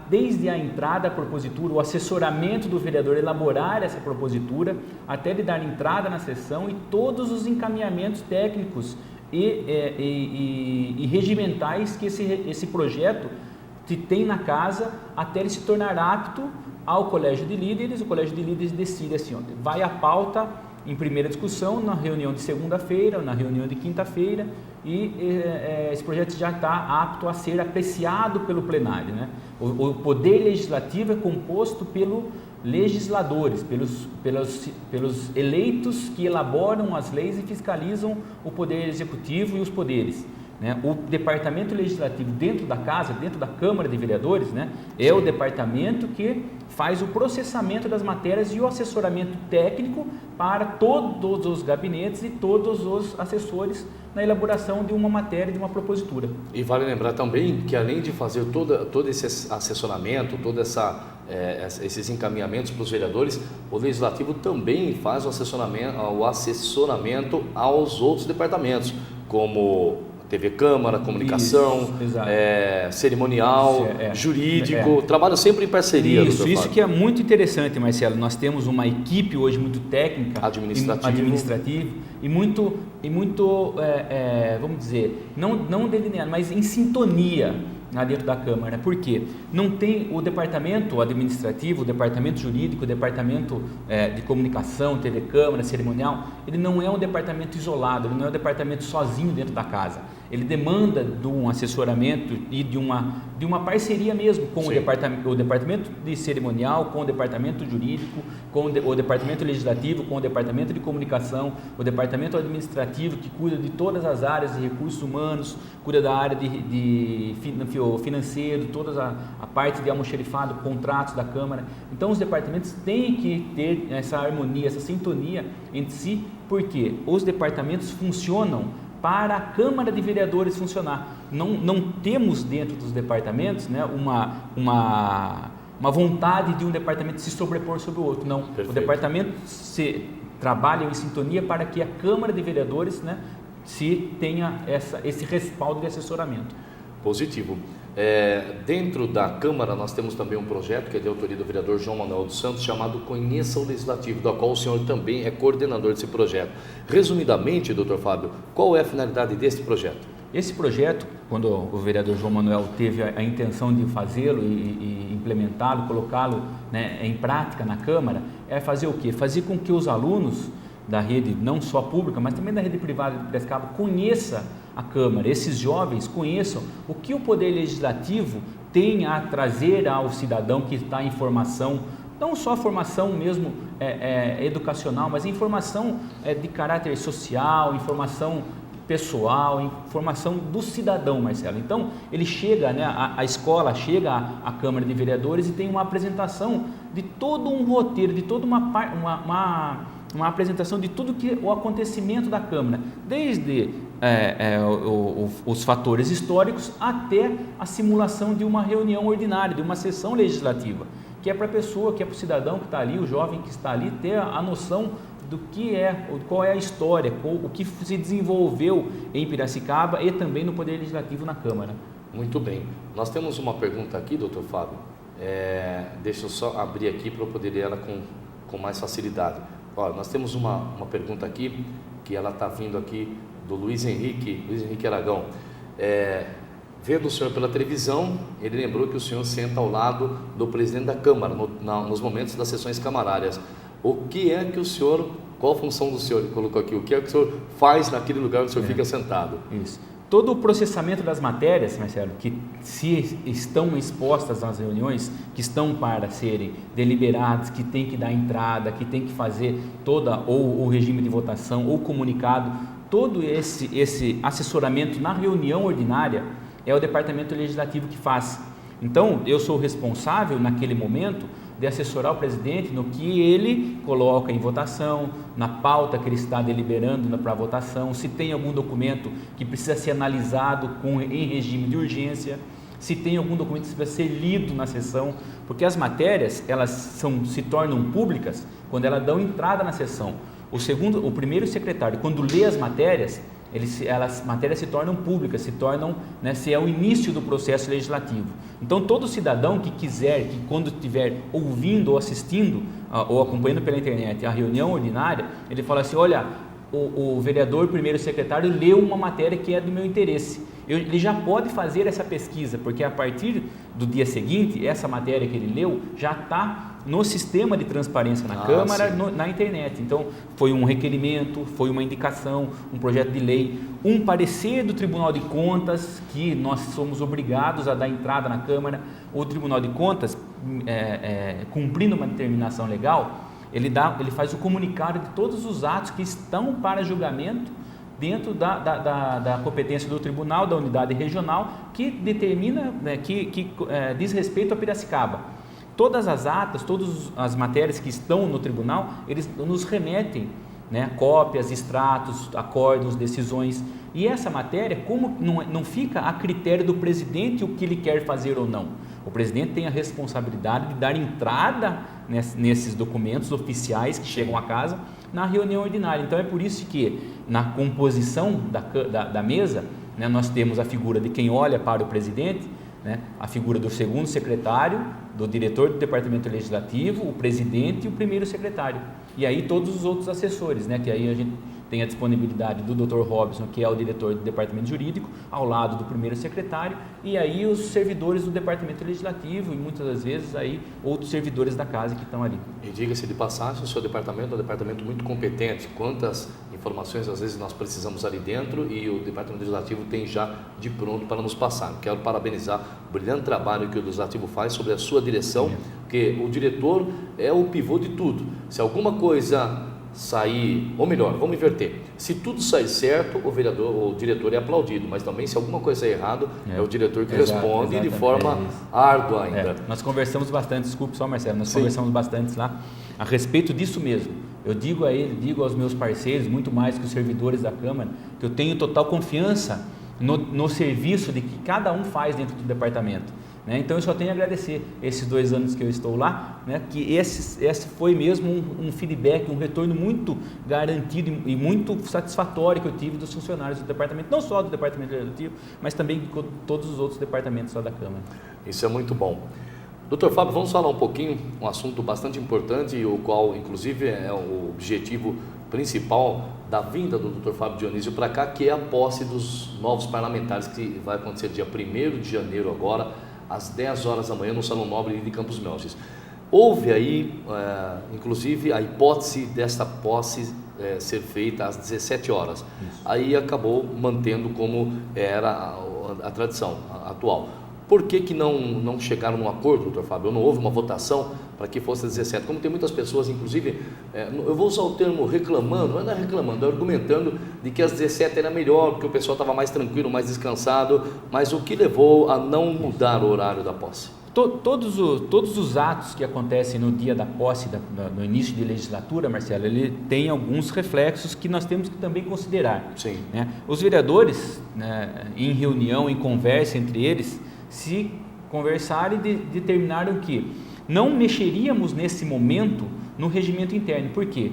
desde a entrada da propositura, o assessoramento do vereador, elaborar essa propositura, até ele dar entrada na sessão e todos os encaminhamentos técnicos e regimentais que esse projeto tem na casa até ele se tornar apto ao Colégio de Líderes. O Colégio de Líderes decide assim, vai a pauta em primeira discussão na reunião de segunda-feira, na reunião de quinta-feira e esse projeto já está apto a ser apreciado pelo plenário, né? O Poder Legislativo é composto pelos legisladores, pelos eleitos que elaboram as leis e fiscalizam o Poder Executivo e os poderes. O Departamento Legislativo dentro da casa, dentro da Câmara de Vereadores, né, é o departamento que faz o processamento das matérias e o assessoramento técnico para todos os gabinetes e todos os assessores na elaboração de uma matéria, de uma propositura. E vale lembrar também que além de fazer todo esse assessoramento, esses encaminhamentos para os vereadores, o Legislativo também faz o assessoramento aos outros departamentos, como TV Câmara, comunicação, cerimonial, jurídico, trabalho sempre em parceria. Isso que é muito interessante, Marcelo. Nós temos uma equipe hoje muito técnica, administrativa e muito vamos dizer, não delineado, mas em sintonia lá dentro da Câmara. Por quê? Não tem o departamento administrativo, o departamento jurídico, o departamento de comunicação, TV Câmara, cerimonial, ele não é um departamento isolado, ele não é um departamento sozinho dentro da casa. Ele demanda de um assessoramento e de uma parceria mesmo com o departamento de cerimonial, com o departamento jurídico, com o departamento legislativo, com o departamento de comunicação, o departamento administrativo que cuida de todas as áreas de recursos humanos, cuida da área de financeiro, toda a parte de almoxerifado, contratos da Câmara. Então os departamentos têm que ter essa harmonia, essa sintonia entre si, porque os departamentos funcionam para a Câmara de Vereadores funcionar. Não temos dentro dos departamentos, né, uma vontade de um departamento se sobrepor sobre o outro. Não. Perfeito. O departamento trabalha em sintonia para que a Câmara de Vereadores, né, se tenha esse respaldo de assessoramento. Positivo. Dentro da Câmara nós temos também um projeto que é de autoria do vereador João Manuel dos Santos, chamado Conheça o Legislativo, do qual o senhor também é coordenador desse projeto. Resumidamente, doutor Fábio, qual é a finalidade desse projeto? Esse projeto, quando o vereador João Manuel teve a intenção de fazê-lo e implementá-lo, colocá-lo, né, em prática na Câmara, é fazer o quê? Fazer com que os alunos da rede, não só pública, mas também da rede privada de Piracicaba, conheça a Câmara, esses jovens conheçam o que o Poder Legislativo tem a trazer ao cidadão que está em formação, não só formação mesmo educacional, mas informação de caráter social, informação pessoal, informação do cidadão, Marcelo. Então, ele chega, né, a escola chega à Câmara de Vereadores e tem uma apresentação de todo um roteiro, de toda uma apresentação de tudo que o acontecimento da Câmara, desde os fatores históricos até a simulação de uma reunião ordinária, de uma sessão legislativa, que é para a pessoa, que é para o cidadão que está ali, o jovem que está ali, ter a noção do que qual é a história, o que se desenvolveu em Piracicaba e também no Poder Legislativo na Câmara. Muito bem. Nós temos uma pergunta aqui, doutor Fábio. Deixa eu só abrir aqui para eu poder ler ela com mais facilidade. Olha, nós temos uma pergunta aqui, que ela está vindo aqui do Luiz Henrique Aragão. Vendo o senhor pela televisão, ele lembrou que o senhor senta ao lado do presidente da Câmara, nos momentos das sessões camarárias. O que é que o senhor, qual a função do senhor, ele colocou aqui, o que é que o senhor faz naquele lugar onde o senhor fica sentado? Isso. Todo o processamento das matérias, Marcelo, que se estão expostas nas reuniões, que estão para serem deliberadas, que tem que dar entrada, que tem que fazer ou o regime de votação, ou comunicado, todo esse assessoramento na reunião ordinária é o Departamento Legislativo que faz. Então, eu sou responsável naquele momento de assessorar o presidente no que ele coloca em votação, na pauta que ele está deliberando para votação, se tem algum documento que precisa ser analisado em regime de urgência, se tem algum documento que precisa ser lido na sessão, porque as matérias elas se tornam públicas quando elas dão entrada na sessão. O primeiro secretário, quando lê as matérias, as matérias se tornam públicas, se é o início do processo legislativo. Então, todo cidadão que quiser, que quando estiver ouvindo ou assistindo ou acompanhando pela internet a reunião ordinária, ele fala assim, olha, o vereador primeiro secretário leu uma matéria que é do meu interesse. Ele já pode fazer essa pesquisa, porque a partir do dia seguinte, essa matéria que ele leu já está no sistema de transparência na Câmara, na internet. Então, foi um requerimento, foi uma indicação, um projeto de lei, um parecer do Tribunal de Contas, que nós somos obrigados a dar entrada na Câmara. O Tribunal de Contas, cumprindo uma determinação legal, ele faz o comunicado de todos os atos que estão para julgamento dentro da competência do tribunal, da unidade regional, que determina, que diz respeito a Piracicaba. Todas as atas, todas as matérias que estão no tribunal, eles nos remetem, cópias, extratos, acórdãos, decisões. E essa matéria, como não fica a critério do presidente o que ele quer fazer ou não. O presidente tem a responsabilidade de dar entrada nesses documentos oficiais que chegam à casa na reunião ordinária. Então, é por isso que na composição da mesa, nós temos a figura de quem olha para o presidente, a figura do segundo secretário, do diretor do Departamento Legislativo, o presidente e o primeiro secretário. E aí todos os outros assessores, que aí a gente tem a disponibilidade do Dr. Robson, que é o diretor do Departamento Jurídico, ao lado do primeiro secretário, e aí os servidores do Departamento Legislativo e muitas das vezes aí outros servidores da casa que estão ali. E diga-se de passagem, o seu departamento é um departamento muito competente. Quantas informações às vezes nós precisamos ali dentro e o Departamento Legislativo tem já de pronto para nos passar. Quero parabenizar o brilhante trabalho que o Legislativo faz sobre a sua direção, porque o diretor é o pivô de tudo. Se alguma coisa sair, ou melhor, vamos inverter, se tudo sair certo, o diretor é aplaudido, mas também se alguma coisa sair errado, é o diretor que responde de forma árdua ainda. Nós conversamos bastante, desculpe só Marcelo, conversamos bastante lá a respeito disso mesmo. Eu digo aos meus parceiros, muito mais que os servidores da Câmara, que eu tenho total confiança no serviço de que cada um faz dentro do departamento. Então eu só tenho a agradecer esses 2 anos que eu estou lá, que esse foi mesmo um feedback, um retorno muito garantido e muito satisfatório que eu tive dos funcionários do departamento, não só do departamento legislativo, mas também de todos os outros departamentos lá da Câmara. Isso é muito bom. Doutor Fábio, vamos falar um pouquinho, um assunto bastante importante, o qual inclusive é o objetivo principal da vinda do Dr. Fábio Dionísio para cá, que é a posse dos novos parlamentares, que vai acontecer dia 1º de janeiro agora, às 10 horas da manhã, no Salão Nobre de Campos Melges. Houve aí, inclusive, a hipótese desta posse ser feita às 17 horas. Isso. Aí acabou mantendo como era a tradição atual. Por que não chegaram num acordo, doutor Fábio? Não houve uma votação para que fosse às 17? Como tem muitas pessoas, inclusive, eu vou usar o termo reclamando, mas não é reclamando, é argumentando de que às 17 era melhor, porque o pessoal estava mais tranquilo, mais descansado, mas o que levou a não mudar o horário da posse? Todos os atos que acontecem no dia da posse, no início de legislatura, Marcelo, ele tem alguns reflexos que nós temos que também considerar. Sim. Né? Os vereadores, né, em reunião, em conversa entre eles, se conversarem e determinaram que não mexeríamos nesse momento no regimento interno. Por quê?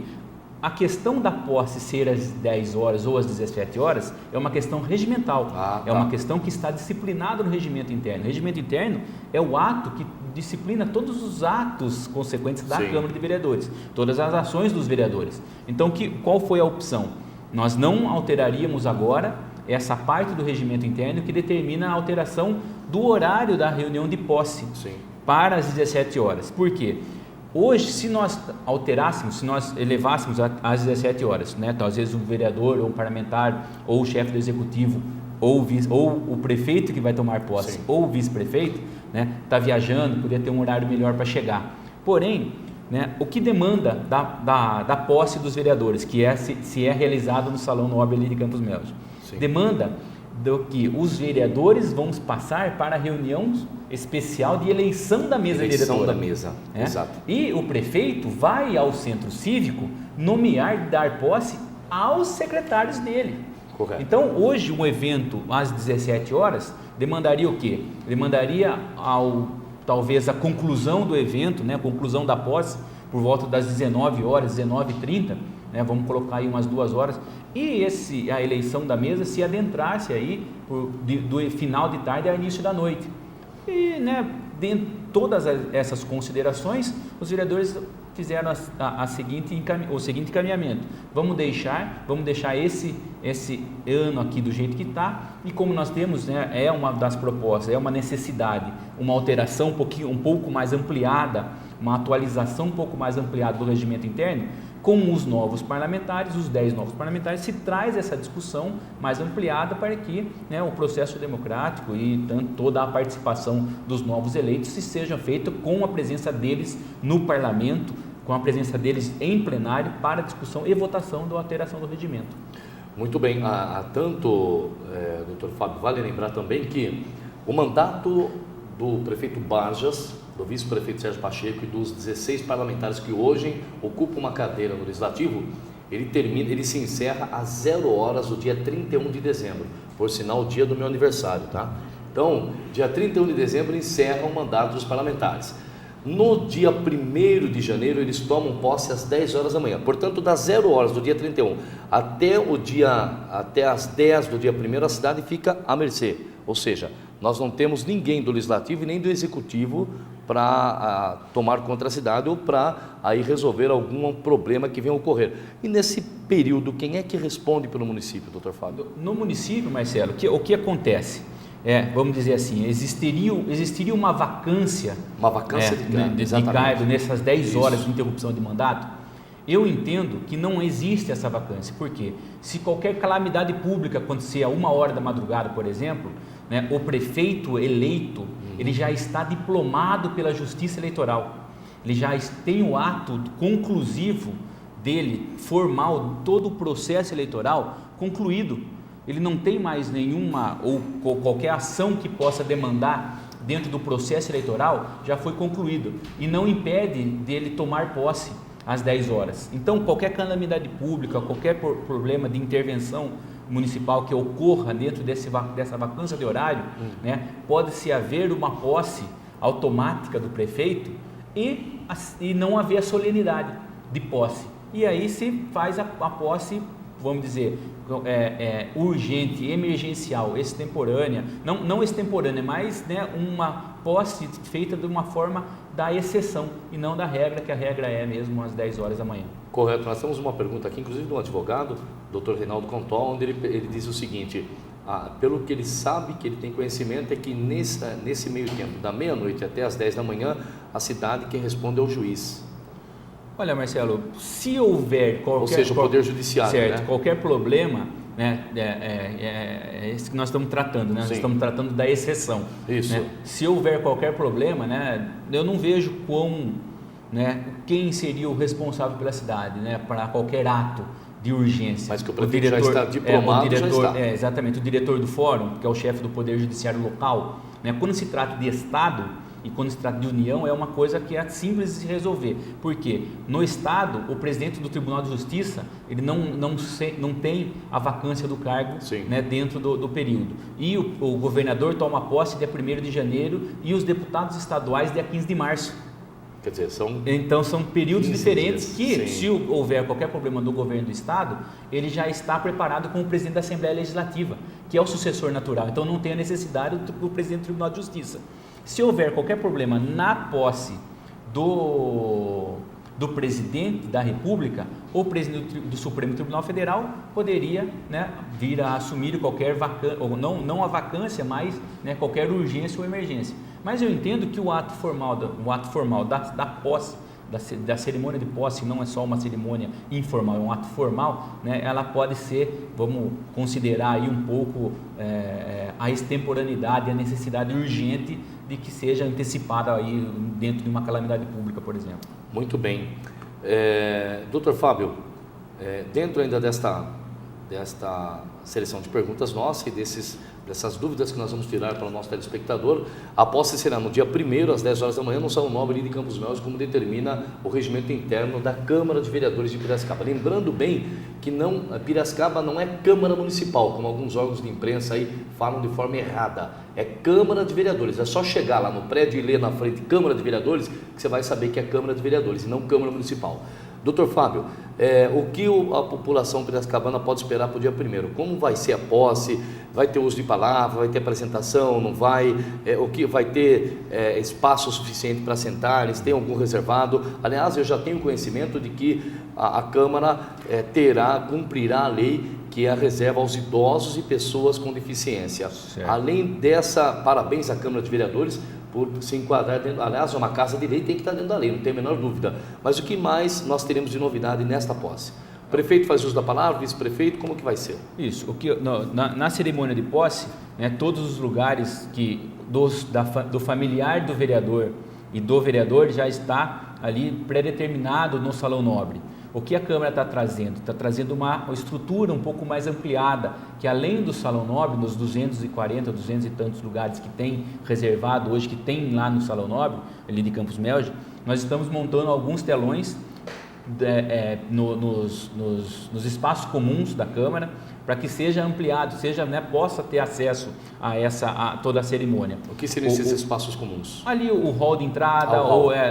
A questão da posse ser às 10 horas ou às 17 horas é uma questão regimental, é uma questão que está disciplinada no regimento interno. O regimento interno é o ato que disciplina todos os atos consequentes da Sim. Câmara de Vereadores, todas as ações dos vereadores. Então, qual foi a opção? Nós não alteraríamos agora essa parte do regimento interno que determina a alteração do horário da reunião de posse. Sim. Para as 17 horas. Por quê? Hoje, se nós alterássemos, se nós elevássemos às 17 horas, né? Então, às vezes um vereador ou um parlamentar ou o chefe do executivo ou o prefeito que vai tomar posse, Sim. ou o vice-prefeito, né? Está viajando, poderia ter um horário melhor para chegar. Porém, né, o que demanda da posse dos vereadores, que se é realizado no Salão Nobre ali de Campos Melo, demanda do que os vereadores vão passar para a reunião especial de eleição da mesa diretora. Eleição da mesa, exato. E o prefeito vai ao centro cívico nomear, dar posse aos secretários dele. Correto. Então, hoje, um evento às 17 horas demandaria o quê? Demandaria talvez a conclusão do evento, né, a conclusão da posse, por volta das 19 horas, 19h30, né, vamos colocar aí umas 2 horas, e a eleição da mesa se adentrasse aí do final de tarde ao início da noite. E, né, dentro de todas essas considerações, os vereadores fizeram o seguinte encaminhamento: vamos deixar esse ano aqui do jeito que está, e como nós temos, né, é uma das propostas, é uma necessidade, uma alteração um pouco mais ampliada, uma atualização um pouco mais ampliada do regimento interno, com os novos parlamentares, os 10 novos parlamentares, se traz essa discussão mais ampliada para que, né, o processo democrático e toda a participação dos novos eleitos se seja feita com a presença deles no parlamento, com a presença deles em plenário para discussão e votação da alteração do regimento. Muito bem. Tanto, doutor Fábio, vale lembrar também que o mandato do prefeito Barjas, do vice-prefeito Sérgio Pacheco e dos 16 parlamentares que hoje ocupam uma cadeira no Legislativo, ele se encerra às 0 horas do dia 31 de dezembro, por sinal o dia do meu aniversário, tá? Então, dia 31 de dezembro encerra o mandato dos parlamentares. No dia 1º de janeiro eles tomam posse às 10 horas da manhã, portanto das 0 horas do dia 31 até as 10 do dia 1º a cidade fica à mercê, ou seja, nós não temos ninguém do Legislativo e nem do Executivo para tomar contra a cidade ou para aí resolver algum problema que venha a ocorrer. E nesse período, quem é que responde pelo município, doutor Fábio? No município, Marcelo, o que acontece? Vamos dizer assim, existiria uma vacância, de cargo nessas 10 horas de interrupção de mandato. Eu entendo que não existe essa vacância, porque se qualquer calamidade pública acontecer a 1h da madrugada, por exemplo, né, o prefeito eleito, ele já está diplomado pela Justiça Eleitoral, ele já tem o ato conclusivo dele, formal, todo o processo eleitoral concluído. Ele não tem mais nenhuma ou qualquer ação que possa demandar dentro do processo eleitoral, já foi concluído e não impede dele tomar posse às 10 horas. Então, qualquer calamidade pública, qualquer problema de intervenção municipal que ocorra dentro dessa vacância de horário, né, pode-se haver uma posse automática do prefeito e não haver a solenidade de posse. E aí se faz a posse, vamos dizer, urgente, emergencial, extemporânea, não extemporânea, mas, né, uma posse feita de uma forma da exceção e não da regra, que a regra é mesmo às 10 horas da manhã. Correto. Nós temos uma pergunta aqui, inclusive de um advogado, Dr. Reinaldo Contol, onde ele diz o seguinte: pelo que ele sabe, que ele tem conhecimento, é que nesse meio tempo, da meia-noite até as 10 da manhã, a cidade quem responde é o juiz. Olha, Marcelo, se houver qualquer... Ou seja, o Poder Judiciário, certo, né? Qualquer problema, né, é isso que nós estamos tratando, né? Nós estamos tratando da exceção. Isso. Né? Se houver qualquer problema, né, eu não vejo quem seria o responsável pela cidade, né, para qualquer ato de urgência. Mas que o prefeito já está diplomado, já está. Exatamente, o diretor do fórum, que é o chefe do Poder Judiciário local, né, quando se trata de Estado e quando se trata de União, é uma coisa que é simples de se resolver. Por quê? No Estado, o presidente do Tribunal de Justiça, ele não tem a vacância do cargo, né, dentro do período. E o governador toma posse dia 1º de janeiro e os deputados estaduais dia 15 de março. Quer dizer, então são períodos diferentes dias. Que, se houver qualquer problema no governo do Estado, ele já está preparado com o presidente da Assembleia Legislativa, que é o sucessor natural. Então não tem a necessidade do presidente do Tribunal de Justiça. Se houver qualquer problema na posse do presidente da República, o presidente do Supremo Tribunal Federal poderia, né, vir a assumir qualquer vacância, ou não a vacância, mas, né, qualquer urgência ou emergência. Mas eu entendo que o ato formal da posse, da cerimônia de posse, não é só uma cerimônia informal, é um ato formal, né, ela pode ser, vamos considerar aí um pouco a extemporaneidade, a necessidade urgente de que seja antecipada aí dentro de uma calamidade pública, por exemplo. Muito bem. Dr. Fábio, dentro ainda desta seleção de perguntas nossa e dessas dúvidas que nós vamos tirar para o nosso telespectador, a posse será no dia 1º, às 10 horas da manhã, no Salão Nobre de Campos Mel, como determina o regimento interno da Câmara de Vereadores de Piracicaba. Lembrando bem que Piracicaba não é Câmara Municipal, como alguns órgãos de imprensa aí falam de forma errada. É Câmara de Vereadores. É só chegar lá no prédio e ler na frente Câmara de Vereadores que você vai saber que é Câmara de Vereadores e não Câmara Municipal. Doutor Fábio, o que a população piracicabana pode esperar para o dia 1º? Como vai ser a posse? Vai ter uso de palavra? Vai ter apresentação? Não vai? O que vai ter espaço suficiente para sentar? Eles têm algum reservado? Aliás, eu já tenho conhecimento de que a Câmara cumprirá a lei que é a reserva aos idosos e pessoas com deficiência. Certo. Além dessa, parabéns à Câmara de Vereadores por se enquadrar dentro, aliás, uma casa de lei tem que estar dentro da lei, não tem a menor dúvida. Mas o que mais nós teremos de novidade nesta posse? O prefeito faz uso da palavra, vice-prefeito, como que vai ser? Isso, na cerimônia de posse, né, todos os lugares do familiar do vereador e do vereador já está ali pré-determinado no Salão Nobre. O que a Câmara está trazendo? Está trazendo uma estrutura um pouco mais ampliada, que além do Salão Nobre, nos 240, 200 e tantos lugares que tem reservado hoje, que tem lá no Salão Nobre, ali de Campos Mel, nós estamos montando alguns telões nos espaços comuns da Câmara, para que seja ampliado, possa ter acesso a toda a cerimônia. O que seriam esses espaços comuns? Ali o hall de entrada,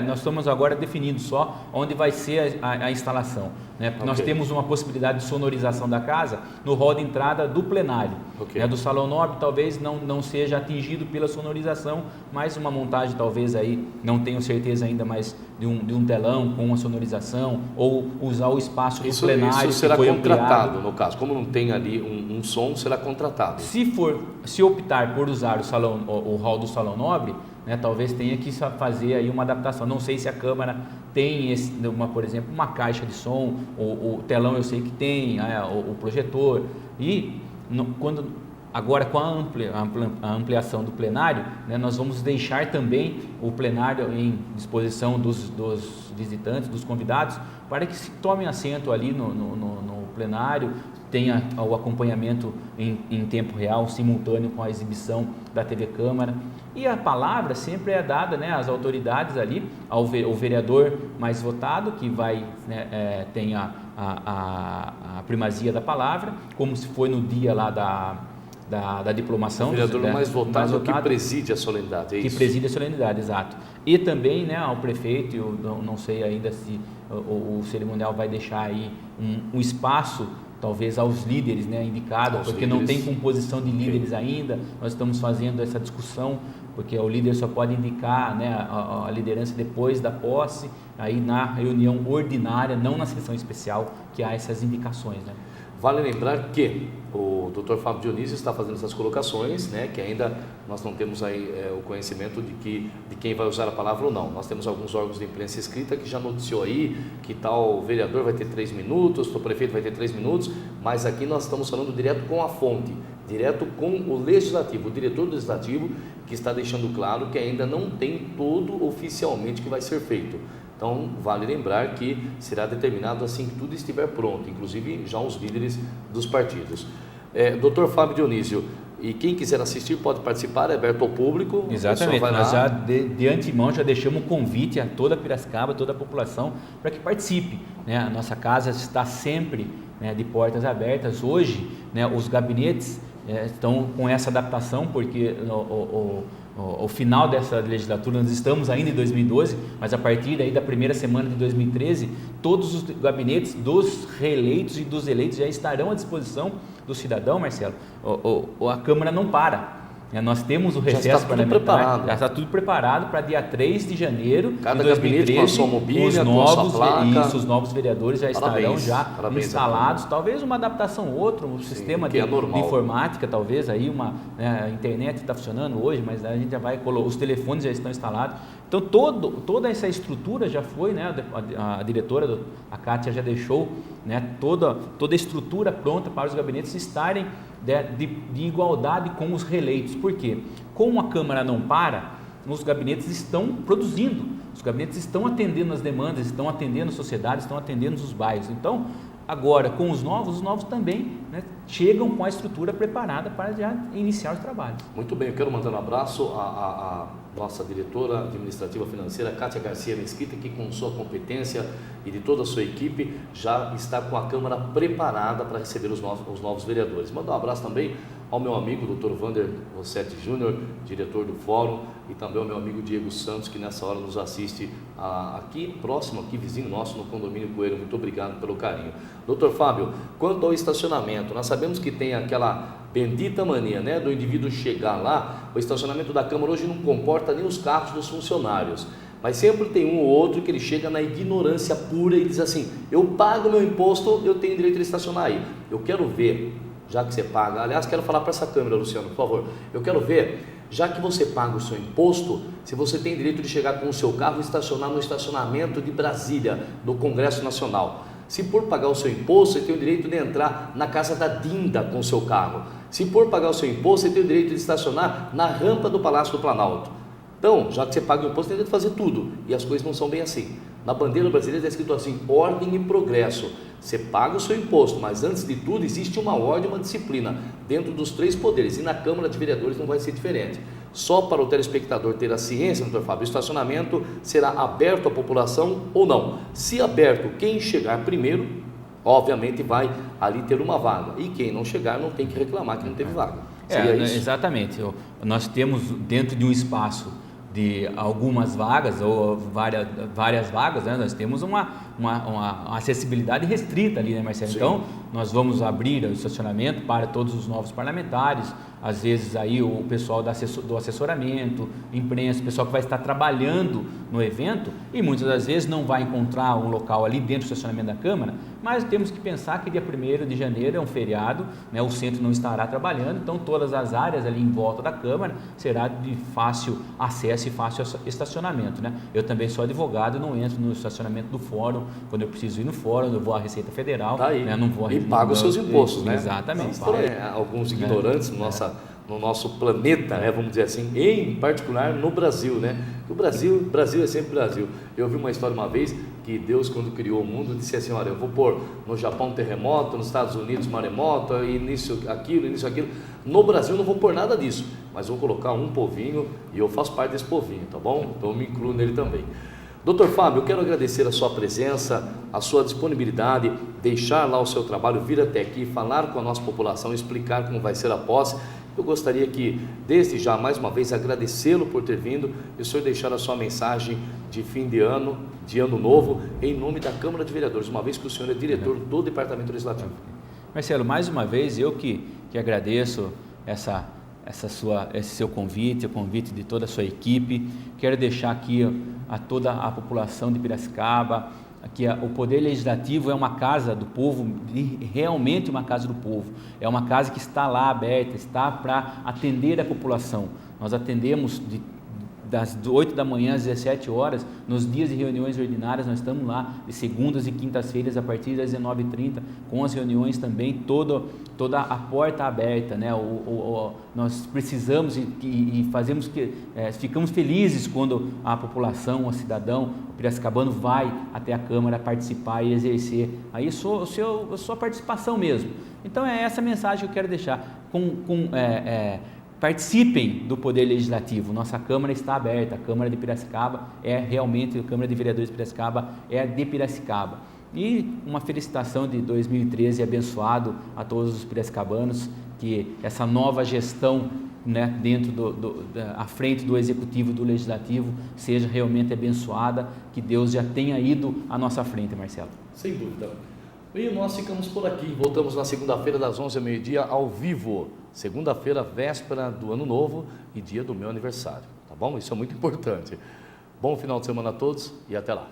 nós estamos agora definindo só onde vai ser a instalação. Né? Porque nós temos uma possibilidade de sonorização da casa no hall de entrada do plenário. Né? Do Salão Nobre talvez não seja atingido pela sonorização, mas uma montagem talvez aí, não tenho certeza ainda, mas de um telão com uma sonorização, ou usar o espaço do plenário. Isso será contratado, no caso, como não tem ali um som, será contratado. Se optar por usar o hall do Salão Nobre, né, talvez tenha que fazer aí uma adaptação. Não sei se a Câmara tem por exemplo, uma caixa de som, o telão eu sei que tem, o projetor, e agora com a ampliação do plenário, né, nós vamos deixar também o plenário em disposição dos visitantes, dos convidados, para que se tomem assento ali no plenário, tenha o acompanhamento em tempo real, simultâneo com a exibição da TV Câmara. E a palavra sempre é dada, né, às autoridades ali, ao vereador mais votado, que vai, né, tem a primazia da palavra, como se foi no dia lá da diplomação. O vereador mais votado, que preside a solenidade, é isso? Que preside a solenidade, exato. E também, né, ao prefeito, eu não sei ainda se o cerimonial vai deixar aí um espaço, talvez aos líderes, né, indicados, porque não tem composição de líderes ainda. Nós estamos fazendo essa discussão, porque o líder só pode indicar, né, a liderança depois da posse, aí na reunião ordinária, não na sessão especial, que há essas indicações, né? Vale lembrar que o Dr. Fábio Dionísio está fazendo essas colocações, né, que ainda nós não temos aí o conhecimento de quem vai usar a palavra ou não. Nós temos alguns órgãos de imprensa escrita que já noticiou aí que tal vereador vai ter 3 minutos, o prefeito vai ter 3 minutos, mas aqui nós estamos falando direto com a fonte, direto com o Legislativo, o diretor do Legislativo, que está deixando claro que ainda não tem tudo oficialmente que vai ser feito. Então, vale lembrar que será determinado assim que tudo estiver pronto, inclusive já os líderes dos partidos. Dr. Fábio Dionísio, e quem quiser assistir pode participar, é aberto ao público. Exatamente, nós já de antemão já deixamos um convite a toda Piracicaba, toda a população, para que participe, né? A nossa casa está sempre, né, de portas abertas. Hoje, né, os gabinetes estão com essa adaptação, porque o final dessa legislatura, nós estamos ainda em 2012, mas a partir daí da primeira semana de 2013, todos os gabinetes dos reeleitos e dos eleitos já estarão à disposição do cidadão, Marcelo. A Câmara não para. Nós temos o recesso parlamentar, já está tudo preparado para dia 3 de janeiro de 2013, com a sua mobília, os novos vereadores já estarão instalados, talvez uma adaptação outra, um sistema de informática, talvez aí a internet está funcionando hoje, mas a gente já vai, os telefones já estão instalados. Então toda essa estrutura já foi, né, a diretora, a Kátia, já deixou, né, toda a estrutura pronta para os gabinetes estarem de igualdade com os reeleitos. Por quê? Como a Câmara não para, os gabinetes estão produzindo, os gabinetes estão atendendo as demandas, estão atendendo a sociedade, estão atendendo os bairros. Então, agora, com os novos também, né, chegam com a estrutura preparada para já iniciar os trabalhos. Muito bem, eu quero mandar um abraço à nossa diretora administrativa financeira, Kátia Garcia Mesquita, que com sua competência e de toda a sua equipe já está com a Câmara preparada para receber os novos vereadores. Mandar um abraço também ao meu amigo Dr. Vander Rossetti Júnior, diretor do Fórum, e também ao meu amigo Diego Santos, que nessa hora nos assiste aqui próximo, aqui vizinho nosso, no condomínio Coelho. Muito obrigado pelo carinho. Dr. Fábio, quanto ao estacionamento, nós sabemos que tem aquela bendita mania, né, do indivíduo chegar lá. O estacionamento da Câmara hoje não comporta nem os carros dos funcionários, mas sempre tem um ou outro que ele chega na ignorância pura e diz assim: eu pago meu imposto, eu tenho direito de estacionar aí. Eu quero ver, já que você paga, aliás, quero falar para essa câmera, Luciano, por favor, eu quero ver, já que você paga o seu imposto, se você tem direito de chegar com o seu carro e estacionar no estacionamento de Brasília, do Congresso Nacional. Se por pagar o seu imposto, você tem o direito de entrar na casa da Dinda com o seu carro. Se por pagar o seu imposto, você tem o direito de estacionar na rampa do Palácio do Planalto. Então, já que você paga o imposto, você tem que fazer tudo. E as coisas não são bem assim. Na bandeira brasileira está escrito assim: ordem e progresso. Você paga o seu imposto, mas antes de tudo existe uma ordem, uma disciplina dentro dos 3 poderes. E na Câmara de Vereadores não vai ser diferente. Só para o telespectador ter a ciência, doutor Fábio, o estacionamento será aberto à população ou não? Se aberto, quem chegar primeiro, obviamente vai ali ter uma vaga. E quem não chegar não tem que reclamar que não teve vaga. Exatamente. Nós temos dentro de um espaço de algumas vagas ou várias vagas, né? Nós temos uma acessibilidade restrita ali, né, Marcelo? Sim. Então, nós vamos abrir o estacionamento para todos os novos parlamentares, às vezes aí o pessoal do assessoramento, imprensa, o pessoal que vai estar trabalhando no evento, e muitas das vezes não vai encontrar um local ali dentro do estacionamento da Câmara, mas temos que pensar que dia 1º de janeiro é um feriado, né? O centro não estará trabalhando, então todas as áreas ali em volta da Câmara será de fácil acesso e fácil estacionamento, né? Eu também sou advogado, não entro no estacionamento do Fórum, quando eu preciso ir no Fórum, eu vou à Receita Federal, né? Não vou e paga os seus impostos, né? Exatamente. Alguns ignorantes no nosso planeta, né, vamos dizer assim, em particular no Brasil, né? O Brasil é sempre Brasil. Eu vi uma história uma vez que Deus, quando criou o mundo, disse assim: olha, eu vou pôr no Japão terremoto, nos Estados Unidos maremoto, e nisso aquilo. No Brasil não vou pôr nada disso, mas vou colocar um povinho, e eu faço parte desse povinho, tá bom? Então eu me incluo nele também. Dr. Fábio, eu quero agradecer a sua presença, a sua disponibilidade, deixar lá o seu trabalho, vir até aqui, falar com a nossa população, explicar como vai ser a posse. Eu gostaria que, desde já, mais uma vez, agradecê-lo por ter vindo e o senhor deixar a sua mensagem de fim de ano novo, em nome da Câmara de Vereadores, uma vez que o senhor é diretor do Departamento Legislativo. Marcelo, mais uma vez, eu que agradeço esse seu convite, o convite de toda a sua equipe. Quero deixar aqui a toda a população de Piracicaba, que o Poder Legislativo é uma casa do povo, realmente uma casa do povo. É uma casa que está lá aberta, está para atender a população. Nós atendemos das 8 da manhã às 17 horas, nos dias de reuniões ordinárias, nós estamos lá de segundas e quintas-feiras a partir das 19h30, com as reuniões também, toda a porta aberta, né? Nós precisamos e fazemos ficamos felizes quando a população, o cidadão, o piracicabano vai até a Câmara participar e exercer aí sua participação mesmo. Então é essa mensagem que eu quero deixar. Participem do Poder Legislativo, nossa Câmara está aberta, a Câmara de Piracicaba a Câmara de Vereadores de Piracicaba é de Piracicaba. E uma felicitação de 2013 abençoado a todos os piracicabanos, que essa nova gestão, né, à frente do Executivo e do Legislativo seja realmente abençoada, que Deus já tenha ido à nossa frente, Marcelo. Sem dúvida. E nós ficamos por aqui, voltamos na segunda-feira das 11 ao meio-dia ao vivo, segunda-feira, véspera do Ano Novo e dia do meu aniversário, tá bom? Isso é muito importante. Bom final de semana a todos e até lá.